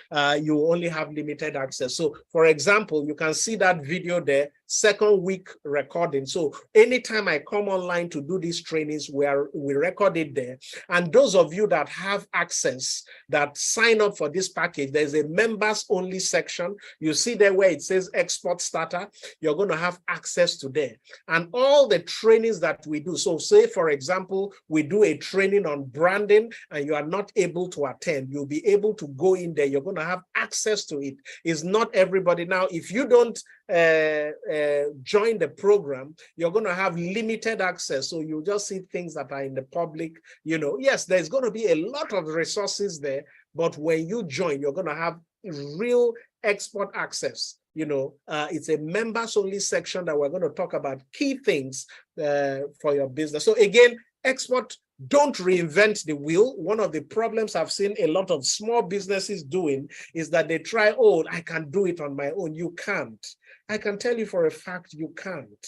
Speaker 1: you only have limited access. So for example, you can see that video there, 2nd week recording. So anytime I come online to do these trainings, we record it there. And those of you that have access, that sign up for this package, there's a members only section. You see there where it says Export Starter, you're going to have access to there. And all the trainings that we do. So say, for example, we do a training on branding and you are not able to attend, you'll be able to go in there. You're going to have access to it. It's not everybody. Now, if you don't join the program, you're going to have limited access. So you just see things that are in the public. You know, yes, there's going to be a lot of resources there, but when you join, you're going to have real export access. You know, it's a members only section that we're going to talk about key things for your business. So again, export, don't reinvent the wheel. One of the problems I've seen a lot of small businesses doing is that they try, oh, I can do it on my own. You can't. I can tell you for a fact, you can't.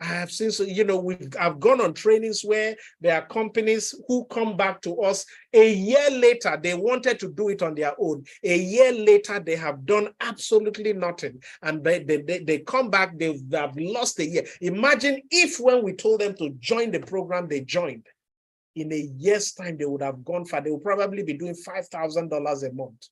Speaker 1: I have seen, so, you know, I've gone on trainings where there are companies who come back to us a year later. They wanted to do it on their own. A year later, they have done absolutely nothing. And they come back, they've lost a year. Imagine if when we told them to join the program, they joined. In a year's time, they would have gone far. They will probably be doing $5,000 a month.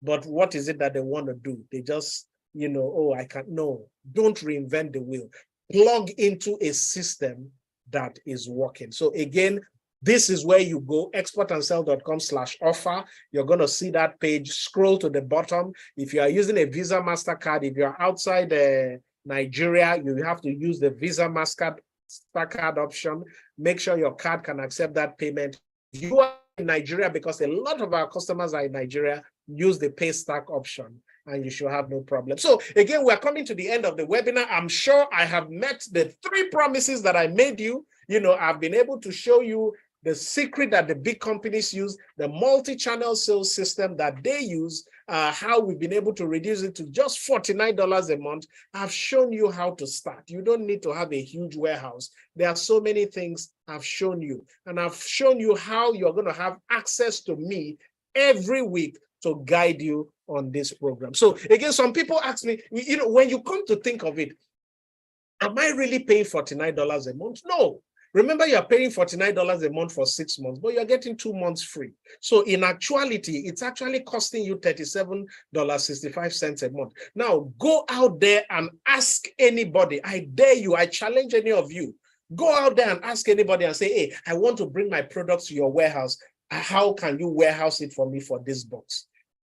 Speaker 1: But what is it that they want to do? They just, you know, oh, I can't. No, don't reinvent the wheel. Plug into a system that is working. So again, this is where you go, exportandsell.com/offer. You're going to see that page. Scroll to the bottom. If you are using a Visa MasterCard, if you're outside Nigeria, you have to use the Visa MasterCard option. Make sure your card can accept that payment. If you are in Nigeria, because a lot of our customers are in Nigeria, use the Paystack option. and you should have no problem. So again, we're coming to the end of the webinar. I'm sure I have met the 3 promises that I made you. I've been able to show you the secret that the big companies use, the multi-channel sales system that they use, how we've been able to reduce it to just $49 a month. I've shown you how to start. You don't need to have a huge warehouse. There are so many things I've shown you. And I've shown you how you're going to have access to me every week to guide you on this program. So again, some people ask me, when you come to think of it, am I really paying $49 a month? No. Remember, you're paying $49 a month for 6 months, but you're getting 2 months free. So in actuality, it's actually costing you $37.65 a month. Now, go out there and ask anybody. I dare you, I challenge any of you. Go out there and ask anybody and say, hey, I want to bring my products to your warehouse. How can you warehouse it for me for this box?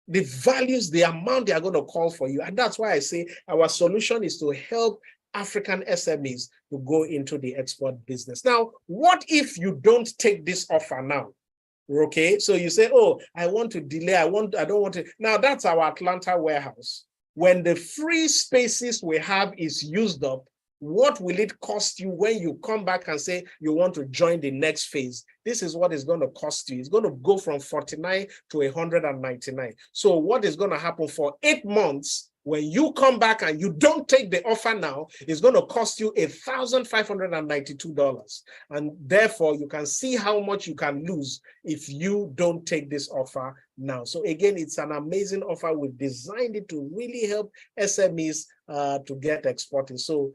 Speaker 1: The values, the amount they are going to call for you. And that's why I say our solution is to help African SMEs to go into the export business. Now, what if you don't take this offer now? Okay, so you say, oh, I want to delay, I don't want to. Now, that's our Atlanta warehouse. When the free spaces we have is used up, what will it cost you when you come back and say you want to join the next phase? This is what it's going to cost you. It's going to go from 49 to 199. So what is going to happen for 8 months? When you come back and you don't take the offer now, it's going to cost you $1,592. And therefore, you can see how much you can lose if you don't take this offer now. So again, it's an amazing offer. We've designed it to really help SMEs to get exporting. So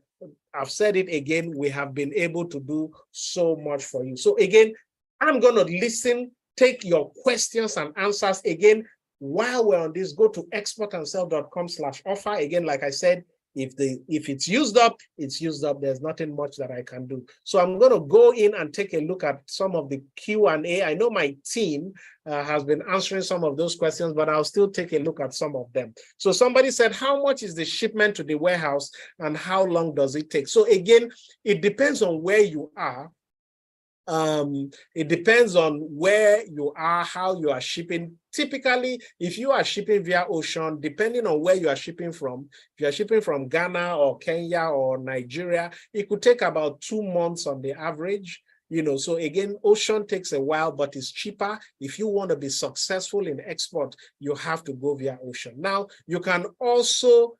Speaker 1: I've said it again, we have been able to do so much for you. So again, I'm going to listen, take your questions and answers. Again, while we're on this, go to exportandsell.com/offer. Again, like I said, if it's used up, it's used up. There's nothing much that I can do. So I'm going to go in and take a look at some of the Q&A. I know my team has been answering some of those questions, but I'll still take a look at some of them. So somebody said, how much is the shipment to the warehouse and how long does it take? So again, it depends on where you are. It depends on where you are, how you are shipping. Typically, if you are shipping via ocean, depending on where you are shipping from, if you are shipping from Ghana or Kenya or Nigeria, it could take about 2 months on the average. So again, ocean takes a while, but it's cheaper. If you want to be successful in export, you have to go via ocean. Now, you can also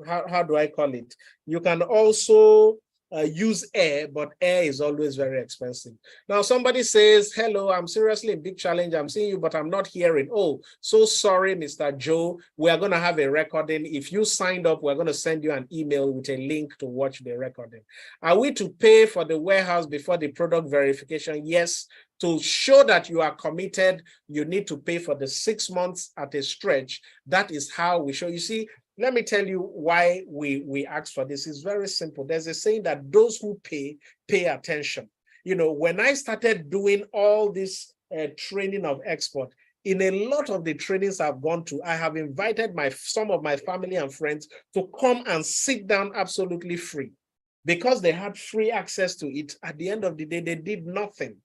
Speaker 1: how do I call it? You can also use air, but air is always very expensive. Now, somebody says, hello, I'm seriously in big challenge. I'm seeing you, but I'm not hearing. Oh, so sorry, Mr. Joe. We are going to have a recording. If you signed up, we're going to send you an email with a link to watch the recording. Are we to pay for the warehouse before the product verification? Yes. To show that you are committed, you need to pay for the 6 months at a stretch. That is how we show. You see, let me tell you why we ask for this. It's very simple. There's a saying that those who pay attention. When I started doing all this training of export, in a lot of the trainings I've gone to, I have invited some of my family and friends to come and sit down absolutely free. Because they had free access to it, at the end of the day, they did nothing.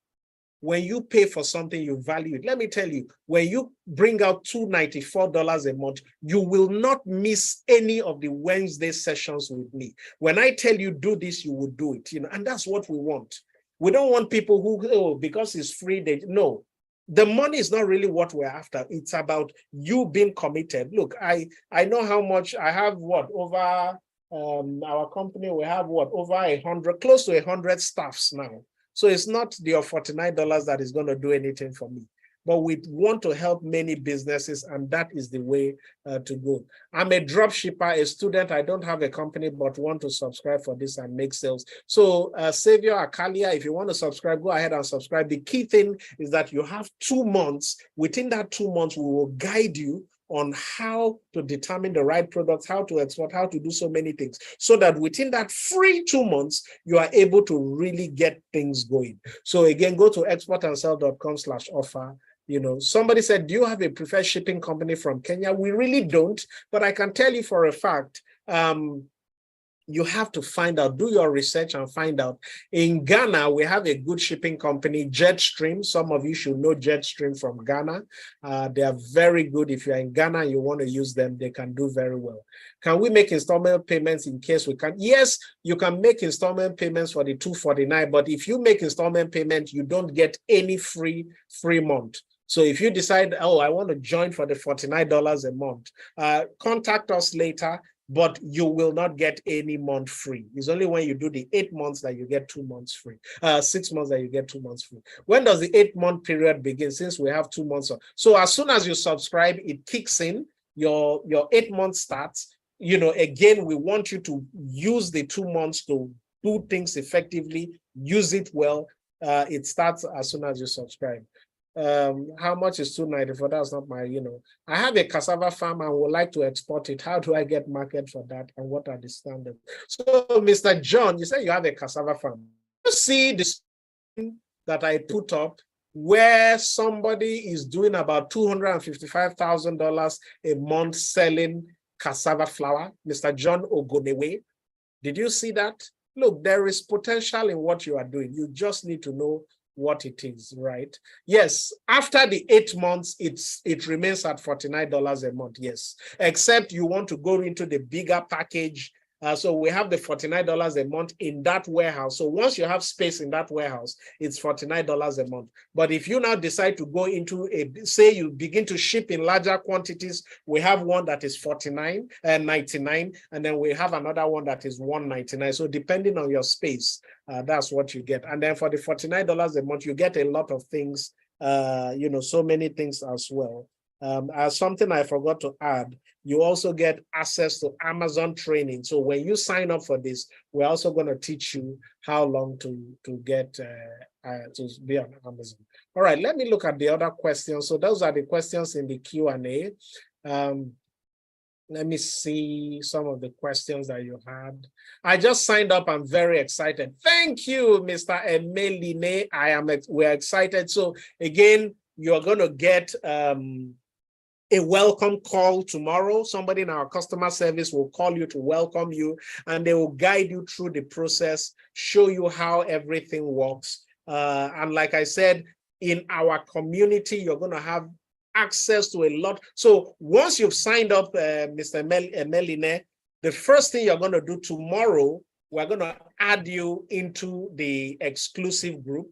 Speaker 1: When you pay for something, you value it. Let me tell you, when you bring out $294 a month, you will not miss any of the Wednesday sessions with me. When I tell you do this, you will do it. And that's what we want. We don't want people who, oh, because it's free, no. The money is not really what we're after. It's about you being committed. Look, I know how much I have. Over our company, we have over 100, close to 100 staffs now. So it's not the $49 that is going to do anything for me. But we want to help many businesses, and that is the way to go. I'm a drop shipper, a student. I don't have a company, but want to subscribe for this and make sales. So Savior Akalia, if you want to subscribe, go ahead and subscribe. The key thing is that you have 2 months. Within that 2 months, we will guide you on how to determine the right products, how to export, how to do so many things, so that within that free 2 months, you are able to really get things going. So again, go to exportandsell.com/offer. Somebody said, do you have a preferred shipping company from Kenya? We really don't, but I can tell you for a fact, you have to find out, do your research and find out. In Ghana, we have a good shipping company, Jetstream. Some of you should know Jetstream from Ghana. They are very good. If you're in Ghana and you want to use them, they can do very well. Can we make installment payments in case we can? Yes, you can make installment payments for the $249, but if you make installment payment, you don't get any free month. So if you decide, oh, I want to join for the $49 a month, contact us later, but you will not get any month free. It's only when you do the 8 months that you get 2 months free, 6 months that you get 2 months free. When does the 8-month period begin? Since we have 2 months. So as soon as you subscribe, it kicks in, your 8 months starts. You know, again, we want you to use the 2 months to do things effectively, use it well. It starts as soon as you subscribe. How much is $294? That's not my, I have a cassava farm and would like to export it. How do I get market for that? And what are the standards? So, Mr. John, you say you have a cassava farm. You see this that I put up where somebody is doing about $255,000 a month selling cassava flour, Mr. John Ogonewe. Did you see that? Look, there is potential in what you are doing. You just need to know what it is, right? Yes, after the 8 months, it remains at $49 a month, yes, except you want to go into the bigger package. So we have the $49 a month in that warehouse. So once you have space in that warehouse, it's $49 a month. But if you now decide to go into say you begin to ship in larger quantities, we have one that is $49.99, and then we have another one that is $199. So depending on your space, that's what you get. And then for the $49 a month, you get a lot of things, so many things as well. As something I forgot to add, you also get access to Amazon training. So when you sign up for this, we're also going to teach you how long to get to be on Amazon. All right, let me look at the other questions. So those are the questions in the Q&A. Let me see some of the questions that you had. I just signed up. I'm very excited. Thank you, Mr. Emeline. We're excited. So again, you're going to get a welcome call tomorrow. Somebody in our customer service will call you to welcome you, and they will guide you through the process, show you how everything works. And like I said, in our community, you're going to have access to a lot. So once you've signed up, Mr. Meline, the first thing you're going to do tomorrow, we're going to add you into the exclusive group,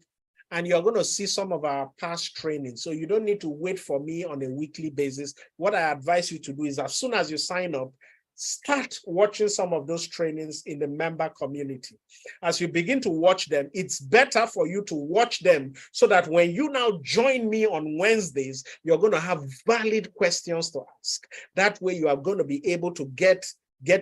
Speaker 1: and you're going to see some of our past training. So you don't need to wait for me on a weekly basis. What I advise you to do is as soon as you sign up, start watching some of those trainings in the member community. As you begin to watch them, it's better for you to watch them so that when you now join me on Wednesdays, you're going to have valid questions to ask. That way you are going to be able to get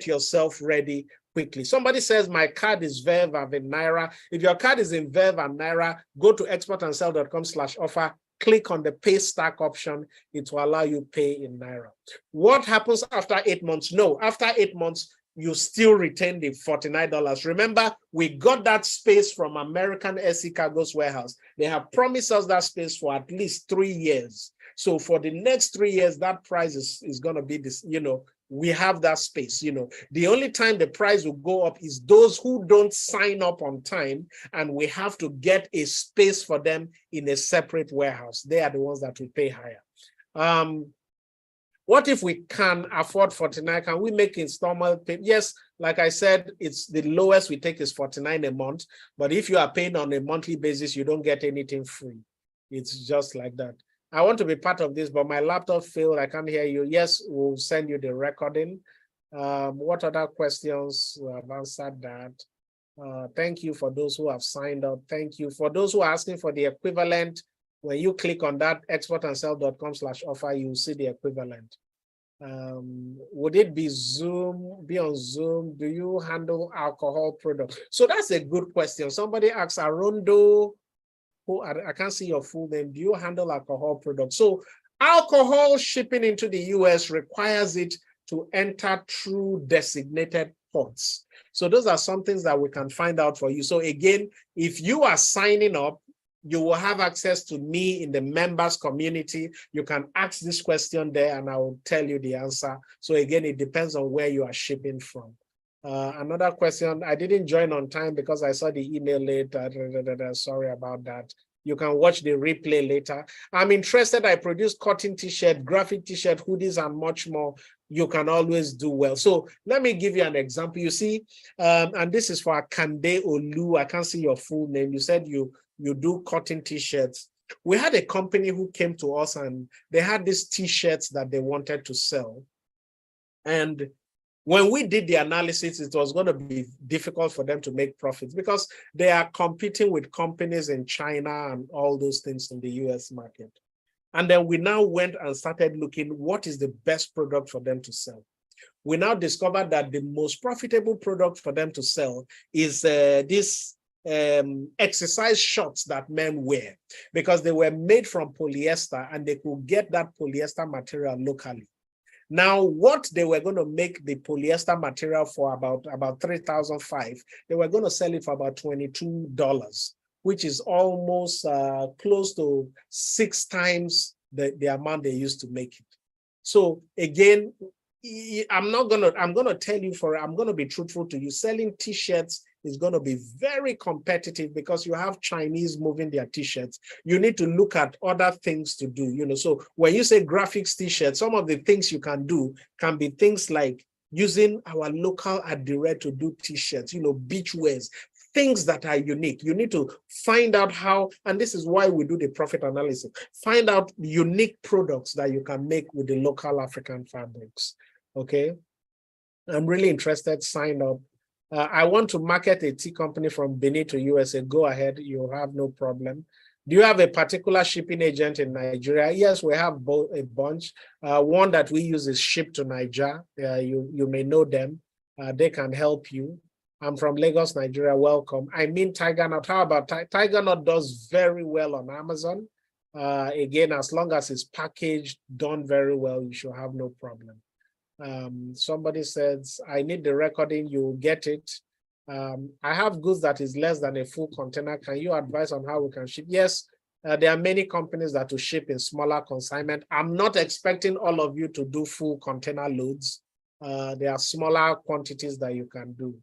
Speaker 1: yourself ready quickly. Somebody says, my card is Verve and Naira. If your card is in Verve and Naira, go to exportandsell.com/offer, click on the pay stack option. It will allow you pay in Naira. What happens after 8 months? No, after 8 months, you still retain the $49. Remember, we got that space from American SC Cargo's warehouse. They have promised us that space for at least 3 years. So for the next 3 years, that price is going to be this, we have that space. The only time the price will go up is those who don't sign up on time, and we have to get a space for them in a separate warehouse. They are the ones that will pay higher. What if we can afford 49? Can we make installment pay? Yes, like I said, it's the lowest we take is 49 a month. But if you are paying on a monthly basis, you don't get anything free. It's just like that. I want to be part of this, but my laptop failed. I can't hear you. Yes, we'll send you the recording. What other questions? I've answered that. Thank you for those who have signed up. Thank you for those who are asking for the equivalent. When you click on that exportandsell.com/offer, you'll see the equivalent. Would it be on Zoom? Do you handle alcohol products? So that's a good question. Somebody asks, Arondo, I can't see your full name. Do you handle alcohol products? So alcohol shipping into the US requires it to enter through designated ports. So those are some things that we can find out for you. So again, if you are signing up, you will have access to me in the members community. You can ask this question there and I will tell you the answer. So again, it depends on where you are shipping from. Another question, I didn't join on time because I saw the email later. Sorry about that. You can watch the replay later. I'm interested. I produce cotton t-shirt, graphic t-shirt, hoodies, and much more. You can always do well. So let me give you an example. You see, and this is for Kande Olu. I can't see your full name. You said you do cotton t-shirts. We had a company who came to us and they had these t-shirts that they wanted to sell. And when we did the analysis, it was going to be difficult for them to make profits because they are competing with companies in China and all those things in the US market. And then we now went and started looking what is the best product for them to sell. We now discovered that the most profitable product for them to sell is this exercise shorts that men wear, because they were made from polyester and they could get that polyester material locally. Now, what they were going to make the polyester material for about $3,500, they were going to sell it for about $22, which is almost close to 6 times the amount they used to make it. So again, I'm going to be truthful to you. Selling t-shirts is going to be very competitive because you have Chinese moving their t-shirts. You need to look at other things to do, So when you say graphics t-shirts, some of the things you can do can be things like using our local adire to do t-shirts, beach wears, things that are unique. You need to find out how, and this is why we do the profit analysis, find out unique products that you can make with the local African fabrics. Okay. I'm really interested. Sign up. I want to market a tea company from Benin to USA. Go ahead. You have no problem. Do you have a particular shipping agent in Nigeria? Yes, we have a bunch. One that we use is Ship to Niger. You may know them. They can help you. I'm from Lagos, Nigeria. Welcome. I mean Tiger Nut. How about Tiger Nut? Does very well on Amazon. Again, as long as it's packaged, done very well, you should have no problem. Somebody says, I need the recording, you will get it. I have goods that is less than a full container. Can you advise on how we can ship? Yes, there are many companies that will ship in smaller consignment. I'm not expecting all of you to do full container loads. There are smaller quantities that you can do.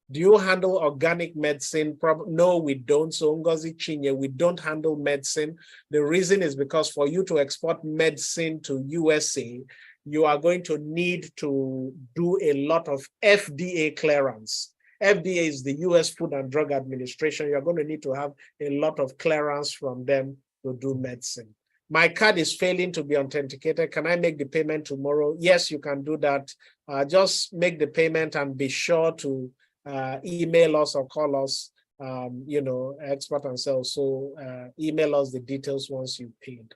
Speaker 1: Do you handle organic medicine? No, we don't. So Ngozi Chinye, we don't handle medicine. The reason is because for you to export medicine to USA, you are going to need to do a lot of FDA clearance. FDA is the US Food and Drug Administration. You're going to need to have a lot of clearance from them to do medicine. My card is failing to be authenticated. Can I make the payment tomorrow? Yes, you can do that. Just make the payment and be sure to email us or call us, Export and Sell. So email us the details once you've paid.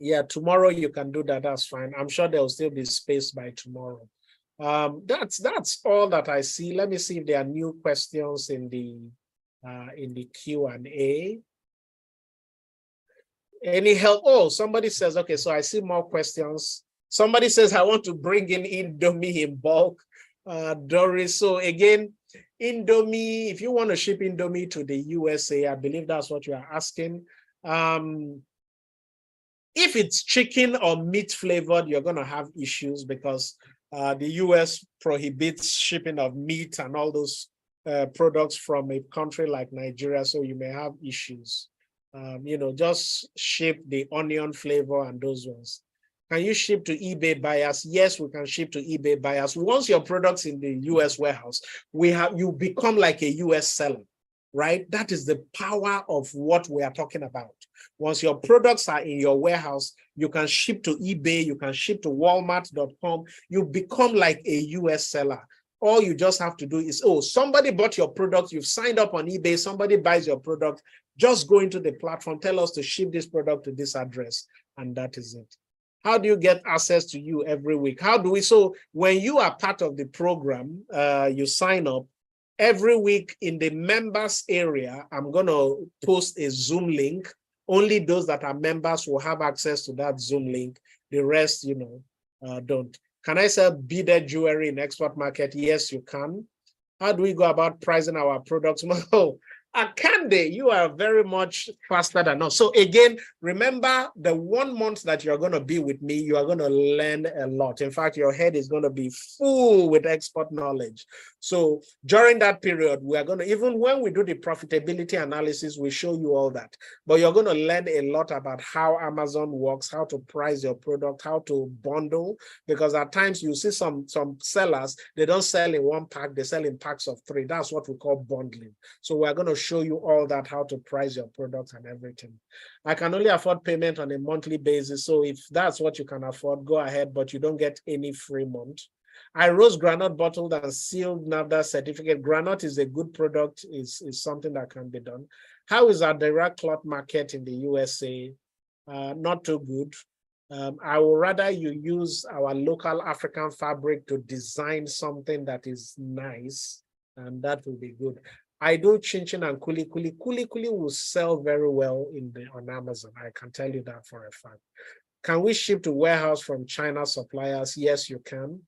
Speaker 1: Yeah, tomorrow you can do that. That's fine. I'm sure there will still be space by tomorrow. That's all that I see. Let me see if there are new questions in the Q&A. Any help? Oh, somebody says, okay, so I see more questions. Somebody says, I want to bring in Indomie in bulk. Doris, so again, Indomie, if you want to ship Indomie to the USA, I believe that's what you are asking. If it's chicken or meat flavored, you're going to have issues because the US prohibits shipping of meat and all those products from a country like Nigeria, so you may have issues. Just ship the onion flavor and those ones. Can you ship to eBay buyers? Yes, we can ship to eBay buyers. Once your product's in the US warehouse, you become like a US seller, right? That is the power of what we are talking about. Once your products are in your warehouse, you can ship to eBay, you can ship to Walmart.com. You become like a US seller. All you just have to do is, somebody bought your product, you've signed up on eBay, somebody buys your product, just go into the platform, tell us to ship this product to this address, and that is it. How do you get access to you every week? So when you are part of the program, you sign up, every week in the members area, I'm going to post a Zoom link. Only those that are members will have access to that Zoom link. The rest, don't. Can I sell beaded jewelry in export market? Yes, you can. How do we go about pricing our products? Well, Akande, you are very much faster than us. So again, remember the 1 month that you're going to be with me, you are going to learn a lot. In fact, your head is going to be full with expert knowledge. So during that period, we are going to, even when we do the profitability analysis, we show you all that. But you're going to learn a lot about how Amazon works, how to price your product, how to bundle, because at times you see some sellers, they don't sell in one pack, they sell in packs of 3. That's what we call bundling. So we're going to show you all that, how to price your products and everything. I can only afford payment on a monthly basis. So if that's what you can afford, go ahead, but you don't get any free month. I roast granite bottled and sealed NAFDAC certificate. Granite is a good product, is something that can be done. How is our direct cloth market in the USA? Not too good. I would rather you use our local African fabric to design something that is nice, and that will be good. I do chin-chin and kuli-kuli. Kuli-kuli will sell very well on Amazon. I can tell you that for a fact. Can we ship to warehouse from China suppliers? Yes, you can.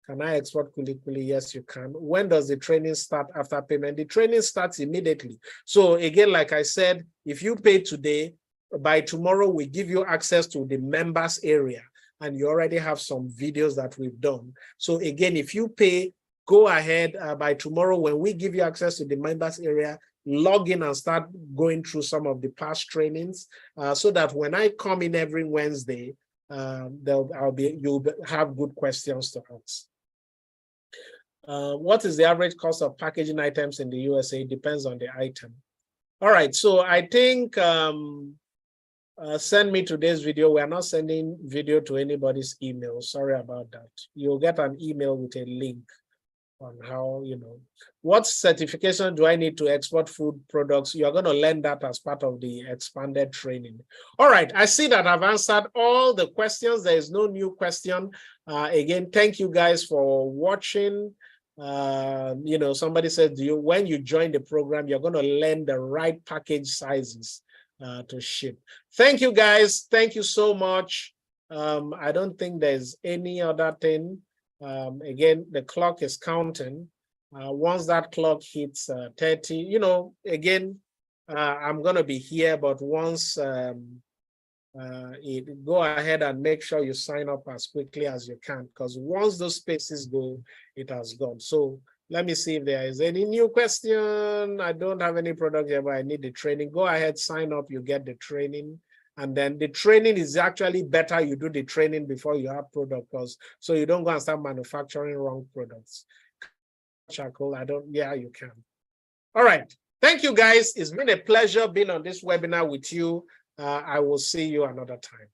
Speaker 1: Can I export kuli-kuli? Yes, you can. When does the training start after payment? The training starts immediately. So again, like I said, if you pay today, by tomorrow, we give you access to the members area, and you already have some videos that we've done. So again, if you pay, go ahead by tomorrow when we give you access to the members area, log in and start going through some of the past trainings so that when I come in every Wednesday, you'll have good questions to ask. What is the average cost of packaging items in the USA? It depends on the item. All right, so I think send me today's video. We are not sending video to anybody's email. Sorry about that. You'll get an email with a link on how, what certification do I need to export food products? You're going to learn that as part of the expanded training. All right, I see that I've answered all the questions. There is no new question. Again, thank you guys for watching. Somebody said, when you join the program, you're going to learn the right package sizes to ship. Thank you guys. Thank you so much. I don't think there's any other thing. Again, the clock is counting. Once that clock hits 30, again, I'm going to be here, but once go ahead and make sure you sign up as quickly as you can, because once those spaces go, it has gone. So let me see if there is any new question. I don't have any product here, but I need the training. Go ahead, sign up, you get the training. And then the training is actually better. You do the training before you have product, so you don't go and start manufacturing wrong products. Charcoal, you can. All right. Thank you, guys. It's been a pleasure being on this webinar with you. I will see you another time.